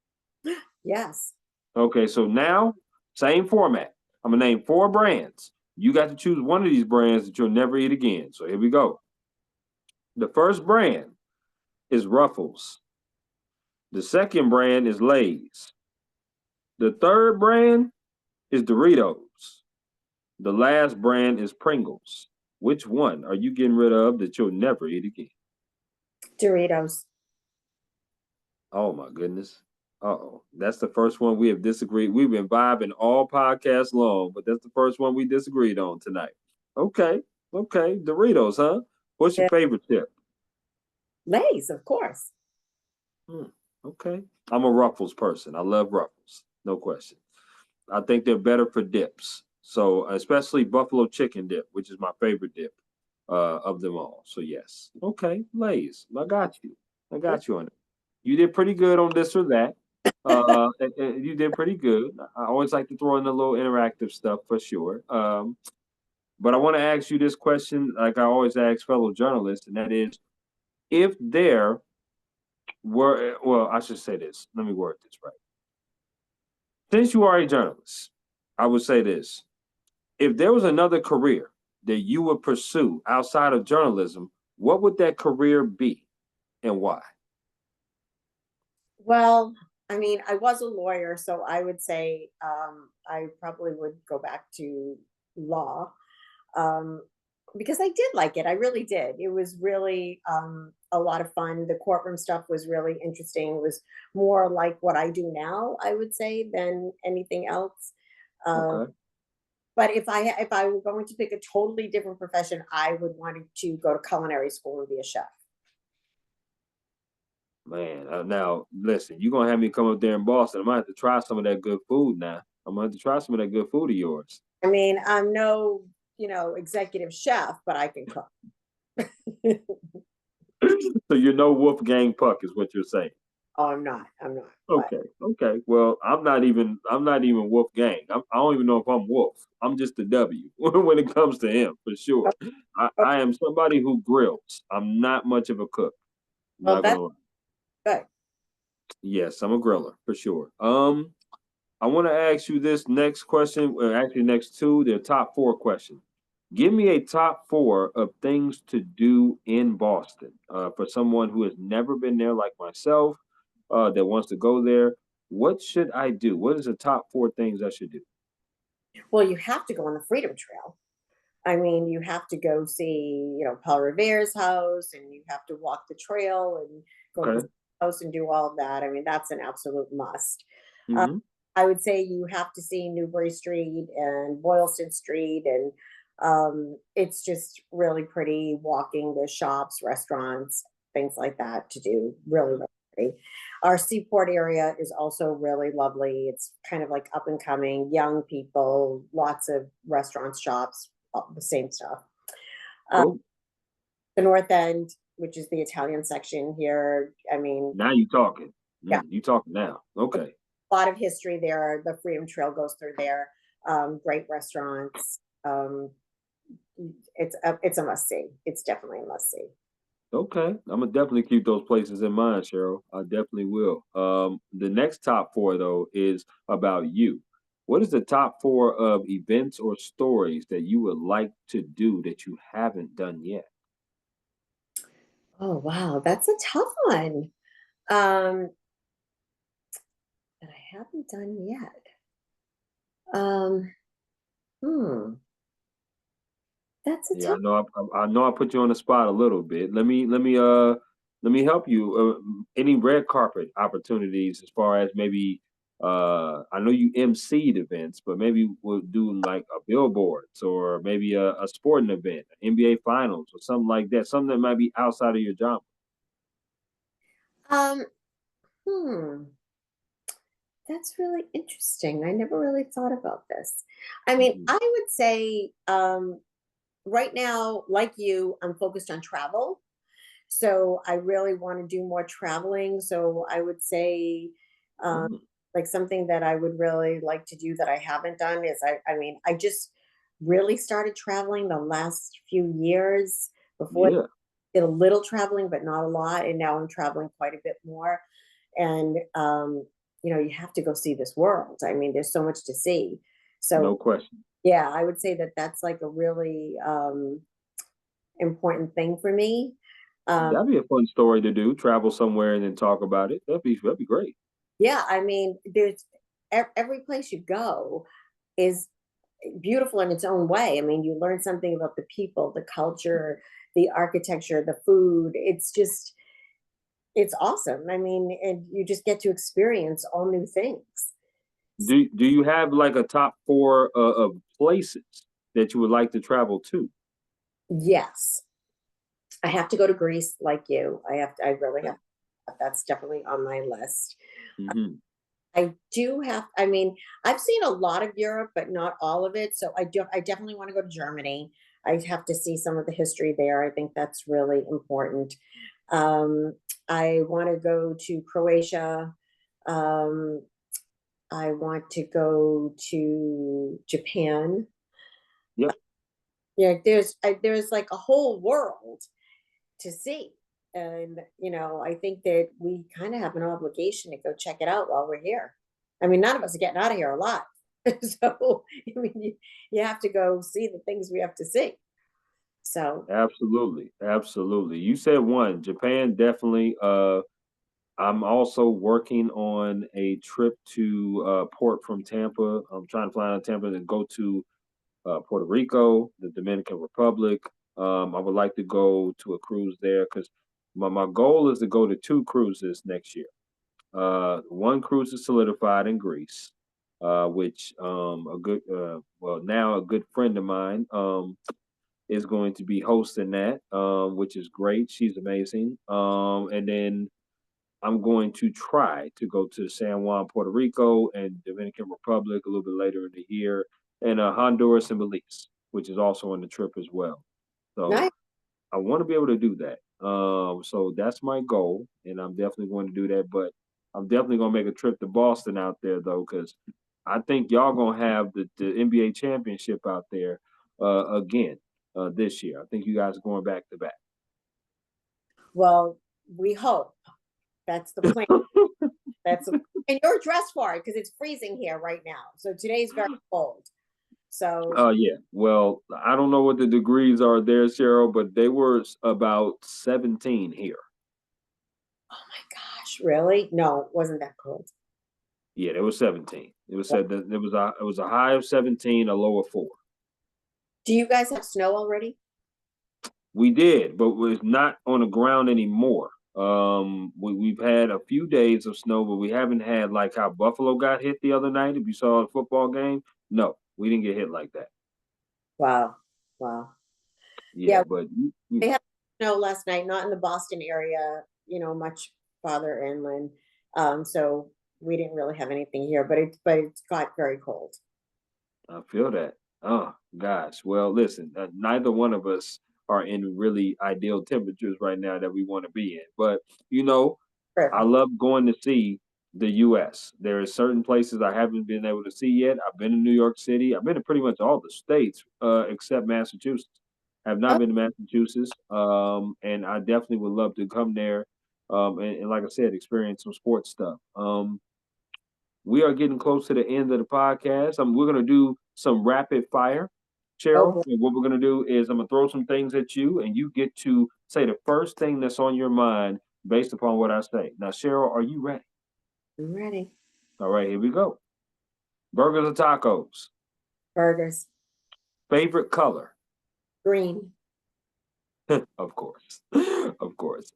Yes. Okay, so now same format. I'm gonna name four brands. You got to choose one of these brands that you'll never eat again. So here we go. The first brand is Ruffles. The second brand is Lay's. The third brand is Doritos. The last brand is Pringles. Which one are you getting rid of that you'll never eat again? Doritos. Oh my goodness. Uh-oh. That's the first one we have disagreed. We've been vibing all podcasts long, but that's the first one we disagreed on tonight. Okay. Okay. Doritos, huh? What's your Yeah. favorite chip? Lay's, of course. Hmm. Okay. I'm a Ruffles person. I love Ruffles. No question. I think they're better for dips. So especially buffalo chicken dip, which is my favorite dip of them all. So yes. Okay. Lay's. I got you. I got you on it. You did pretty good on this or that. And you did pretty good. I always like to throw in a little interactive stuff for sure. But I want to ask you this question, like I always ask fellow journalists, and that is, if there were, well, I should say this. Let me word this right. Since you are a journalist, I would say this: if there was another career that you would pursue outside of journalism, what would that career be, and why? Well, I mean, I was a lawyer, so I would say I probably would go back to law um, because I did like it. I really did. It was really a lot of fun. The courtroom stuff was really interesting. It was more like what I do now, I would say, than anything else. Um, Okay. But if I were going to pick a totally different profession, I would want to go to culinary school and be a chef. Man, now listen, you're gonna have me come up there in Boston. I might have to try some of that good food now. I'm gonna have to try some of that good food of yours. I mean, I'm no, executive chef, but I can cook. So you're no Wolfgang Puck, is what you're saying. Oh, I'm not. I'm not. But Okay, okay. Well, I'm not even Wolfgang. I don't even know if I'm Wolf. I'm just the W when it comes to him, for sure. oh, I am somebody who grills. I'm not much of a cook. I'm well, not that's gonna lie. good. Yes, I'm a griller for sure. I want to ask you this next question. Actually, next two, they're top four questions. Give me a top four of things to do in Boston for someone who has never been there, like myself, that wants to go there. What should I do? What is the top four things I should do? Well, you have to go on the Freedom Trail. I mean, you have to go see, Paul Revere's house, and you have to walk the trail and go to the Okay. house and do all of that. I mean, that's an absolute must. Uh, Hmm. I would say you have to see Newbury Street and Boylston Street, and it's just really pretty walking the shops, restaurants, things like that to do. Really, really pretty. Our seaport area is also really lovely. It's kind of like up and coming, young people, lots of restaurants, shops, all the same stuff. Uh, Cool. the North End, which is the Italian section here. I mean, Now you talking. yeah, You talking now. Okay. a lot of history there. The Freedom Trail goes through there. Great restaurants. It's a must see. It's definitely a must see. Okay, I'm gonna definitely keep those places in mind, Cheryl. I definitely will. The next top four though is about you. What is the top four of events or stories that you would like to do that you haven't done yet? Oh wow, that's a tough one. Um, that I haven't done yet. Um, hmm, that's a Yeah, tough. I know I put you on the spot a little bit. Let me help you. Any red carpet opportunities as far as maybe I know you emceed events, but maybe we'll do like a billboards or maybe a sporting event, NBA finals or something like that. Something that might be outside of your job. Um, hmm, that's really interesting. I never really thought about this. I mean, Mhm. I would say right now, like you, I'm focused on travel. So I really want to do more traveling. So I would say, um, Mm. like something that I would really like to do that I haven't done is I mean, I just really started traveling the last few years. Before I Yeah, did a little traveling, but not a lot. And now I'm traveling quite a bit more. And, you have to go see this world. I mean, there's so much to see. So no question. yeah, I would say that that's like a really important thing for me. Um, That'd be a fun story to do. Travel somewhere and then talk about it. That'd be great. Yeah, I mean, there's every place you go is beautiful in its own way. I mean, you learn something about the people, the culture, the architecture, the food. It's awesome. I mean, and you just get to experience all new things. Do you have like a top four of places that you would like to travel to? Yes, I have to go to Greece like you. I really have. That's definitely on my list. Hmm. I do have, I mean, I've seen a lot of Europe, but not all of it. So I definitely want to go to Germany. I have to see some of the history there. I think that's really important. Um, I want to go to Croatia. Um, I want to go to Japan. Yep, Yeah, there's like a whole world to see. And, I think that we kind of have an obligation to go check it out while we're here. I mean, none of us are getting out of here alive. So, I mean, you have to go see the things we have to see. So, absolutely, absolutely. You said one, Japan definitely. I'm also working on a trip to port from Tampa. I'm trying to fly out of Tampa and go to Puerto Rico, the Dominican Republic. I would like to go to a cruise there because my goal is to go to two cruises next year. One cruise is solidified in Greece. which now a good friend of mine is going to be hosting that, which is great. She's amazing. And then I'm going to try to go to San Juan, Puerto Rico, and Dominican Republic a little bit later in the year, and Honduras and Belize, which is also on the trip as well. So Nice. I want to be able to do that. So that's my goal, and I'm definitely going to do that. But I'm definitely going to make a trip to Boston out there though, because I think y'all gonna have the NBA championship out there again this year. I think you guys are going back to back. Well, we hope that's the plan. And you're dressed for it because it's freezing here right now. So today's very cold. So Yeah. Well, I don't know what the degrees are there, Cheryl, but they were about 17 here. oh my gosh, really? No, it wasn't that cold. Yeah, it was 17. It was said that it was a high of 17, a low of 4. Do you guys have snow already? We did, but it's not on the ground anymore. We've had a few days of snow, but we haven't had like how Buffalo got hit the other night. If you saw a football game, no, we didn't get hit like that. Wow. Wow. Yeah, but They had snow last night, not in the Boston area, much farther inland. So we didn't really have anything here, but it's got very cold. I feel that. Oh gosh. Well, listen, neither one of us are in really ideal temperatures right now that we want to be in. But I love going to see the U.S. There are certain places I haven't been able to see yet. I've been to New York City. I've been to pretty much all the states except Massachusetts. I have not Oh, been to Massachusetts, and I definitely would love to come there. And like I said, experience some sports stuff. We are getting close to the end of the podcast. We're going to do some rapid fire, oh Cheryl. boy. And what we're going to do is I'm going to throw some things at you, and you get to say the first thing that's on your mind based upon what I say. Now, Cheryl, are you ready? I'm ready. All right, here we go. Burgers or tacos? Burgers. Favorite color? Green. Of course. Of course.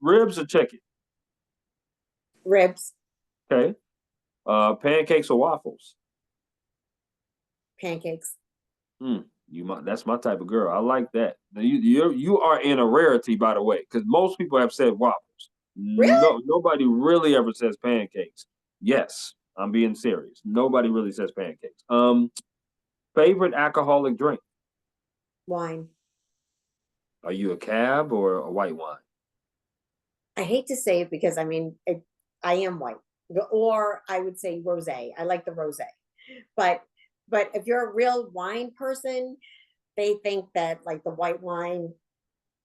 Ribs or chicken? Ribs. Okay. Pancakes or waffles? Pancakes. That's my type of girl. I like that. Now, you are in a rarity, by the way, because most people have said waffles. Really? No, nobody really ever says pancakes. Yes, I'm being serious. Nobody really says pancakes. Favorite alcoholic drink? Wine. Are you a cab or a white wine? I hate to say it because I am white, or I would say rosé. I like the rosé, but if you're a real wine person, they think that like the white wine,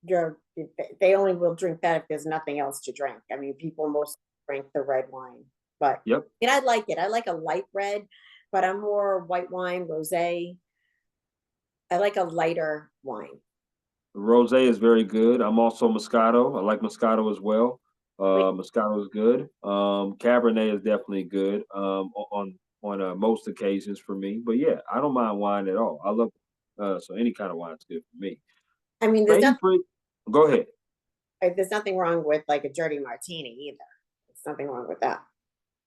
they only will drink that if there's nothing else to drink. I mean, people mostly drink the red wine, but Yep. and I like it. I like a light red, but I'm more white wine, rosé. I like a lighter wine. Rosé is very good. I'm also Moscato. I like Moscato as well. Wait, Moscato is good. Cabernet is definitely good. On most occasions for me. But yeah, I don't mind wine at all. I love so any kind of wine is good for me. I mean, Favorite? Go ahead. there's nothing wrong with like a dirty martini either. There's nothing wrong with that.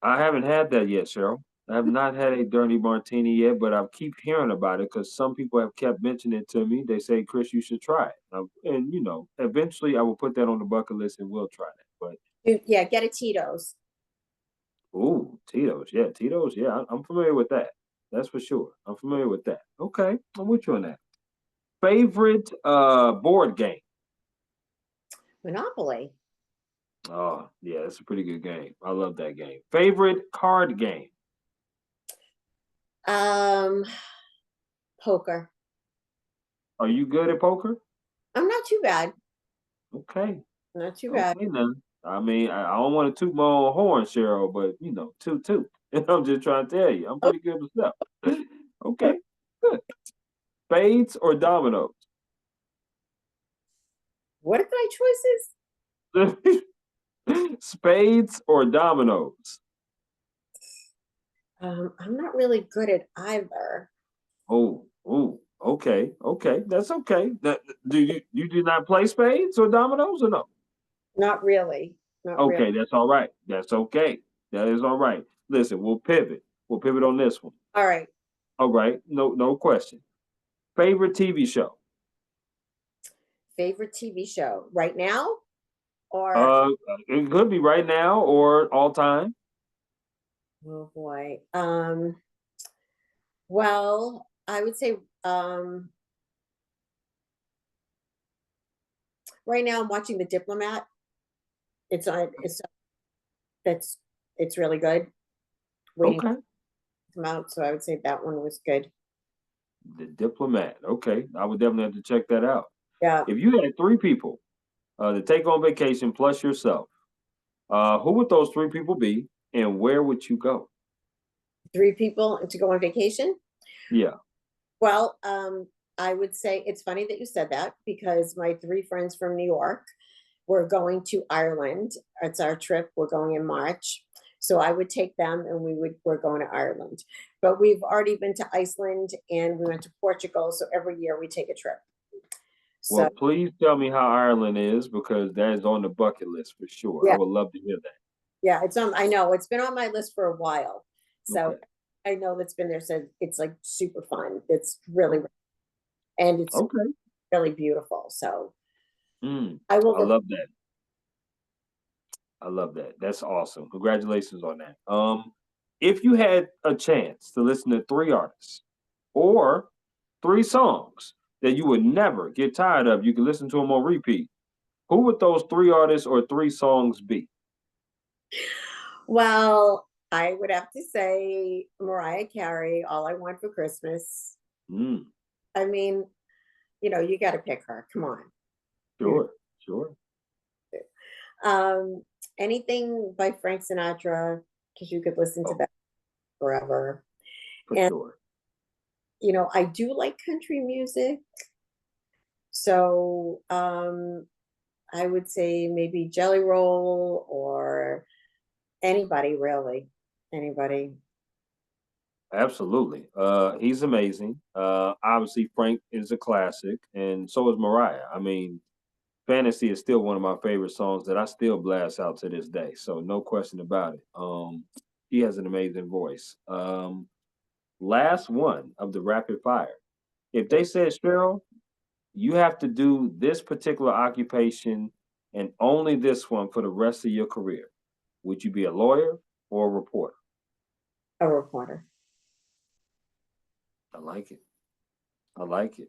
I haven't had that yet, Cheryl. I have not had a dirty martini yet, but I keep hearing about it because some people have kept mentioning it to me. They say, Chris, you should try it. And eventually I will put that on the bucket list and we'll try that. But Yeah, get a Tito's. ooh, Tito's. Yeah, Tito's. Yeah, I'm familiar with that. That's for sure. I'm familiar with that. Okay, I'm with you on that. Favorite board game? Monopoly. Oh, yeah, that's a pretty good game. I love that game. Favorite card game? Um, Poker. Are you good at poker? I'm not too bad. Okay. Not too bad. Okay, then. I mean, I don't want to toot my own horn, Cheryl, but toot toot. I'm just trying to tell you, I'm Oh, pretty good with stuff. Okay, good. Spades or dominoes? what are my Spades or dominoes? choices? I'm not really good at either. Oh, okay, okay, that's okay. Do you do not play spades or dominoes or no? Not really. Not really. Okay, that's all right. That's okay. That is all right. Listen, we'll pivot. We'll pivot on this one. All right. All right. No question. Favorite TV show? Favorite TV show right now or Uh, it could be right now or all time. oh boy. Well, I would say right now I'm watching The Diplomat. It's that's it's really good. Waiting Okay. to come out, so I would say that one was good. The Diplomat. Okay. I would definitely have to check that out. Yeah, If you had three people to take on vacation plus yourself, who would those three people be and where would you go? three people to go on vacation. Yeah. Well, I would say it's funny that you said that because my three friends from New York were going to Ireland. It's our trip. We're going in March. So I would take them and we're going to Ireland. But we've already been to Iceland and we went to Portugal. So every year we take a trip. Well, So please tell me how Ireland is because that is on the bucket list for sure. I yeah, would love to hear that. yeah, I know it's been on my list for a while. So Okay. I know that's been there. So it's like super fun. It's really, and it's Okay. really beautiful. So Mm, I will I love that. I love that. That's awesome. Congratulations on that. If you had a chance to listen to three artists or three songs that you would never get tired of, you can listen to them on repeat. Who would those three artists or three songs be? Well, I would have to say Mariah Carey, All I Want for Christmas. Mm, I mean, you got to pick her. Come on. You sure, sure, know. Anything by Frank Sinatra, because you could listen to oh, that forever. for And, sure. I do like country music. So I would say maybe Jelly Roll or anybody really. Anybody. Absolutely. He's amazing. Obviously, Frank is a classic, and so is Mariah. I mean, Fantasy is still one of my favorite songs that I still blast out to this day. So no question about it. He has an amazing voice. Last one of the rapid fire. If they said, Cheryl, you have to do this particular occupation and only this one for the rest of your career, would you be a lawyer or a reporter? A reporter. I like it. I like it.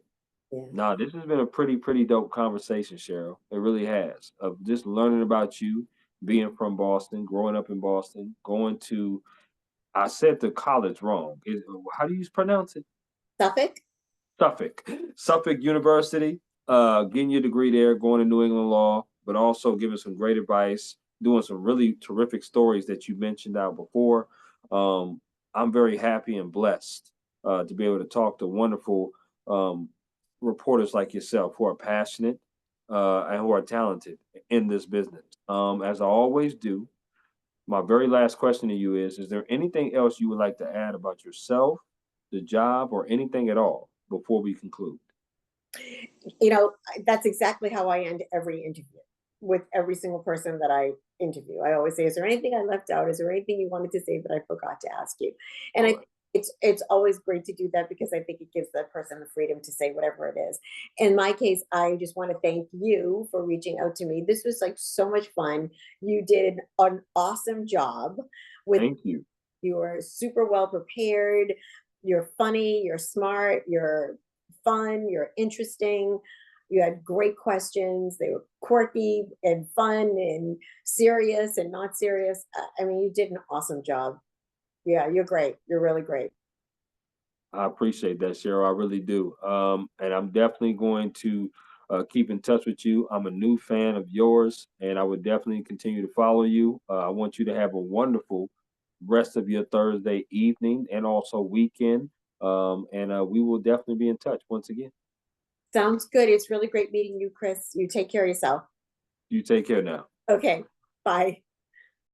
Yeah. No, this has been a pretty dope conversation, Cheryl. It really has. Of just learning about you, being from Boston, growing up in Boston, going to I said the college wrong. How do you pronounce it? Suffolk? Suffolk. Suffolk University, getting your degree there, going to New England law, but also giving some great advice, doing some really terrific stories that you mentioned out before. Um, I'm very happy and blessed to be able to talk to wonderful um, reporters like yourself who are passionate and who are talented in this business. As I always do, my very last question to you is there anything else you would like to add about yourself, the job, or anything at all before we conclude? That's exactly how I end every interview with every single person that I interview. I always say, "Is there anything I left out? Is there anything you wanted to say that I forgot to ask you?" And All I right. think it's always great to do that because I think it gives that person the freedom to say whatever it is. In my case, I just want to thank you for reaching out to me. This was like so much fun. You did an awesome job with Thank you. you were super well prepared. You're funny, you're smart, you're fun, you're interesting. You had great questions. They were quirky and fun and serious and not serious. I mean, you did an awesome job. Yeah, you're great. You're really great. I appreciate that, Cheryl. I really do. And I'm definitely going to keep in touch with you. I'm a new fan of yours, and I would definitely continue to follow you. I want you to have a wonderful rest of your Thursday evening and also weekend. And we will definitely be in touch once again. Sounds good. It's really great meeting you, Chris. You take care of yourself. You take care now. Okay. Bye.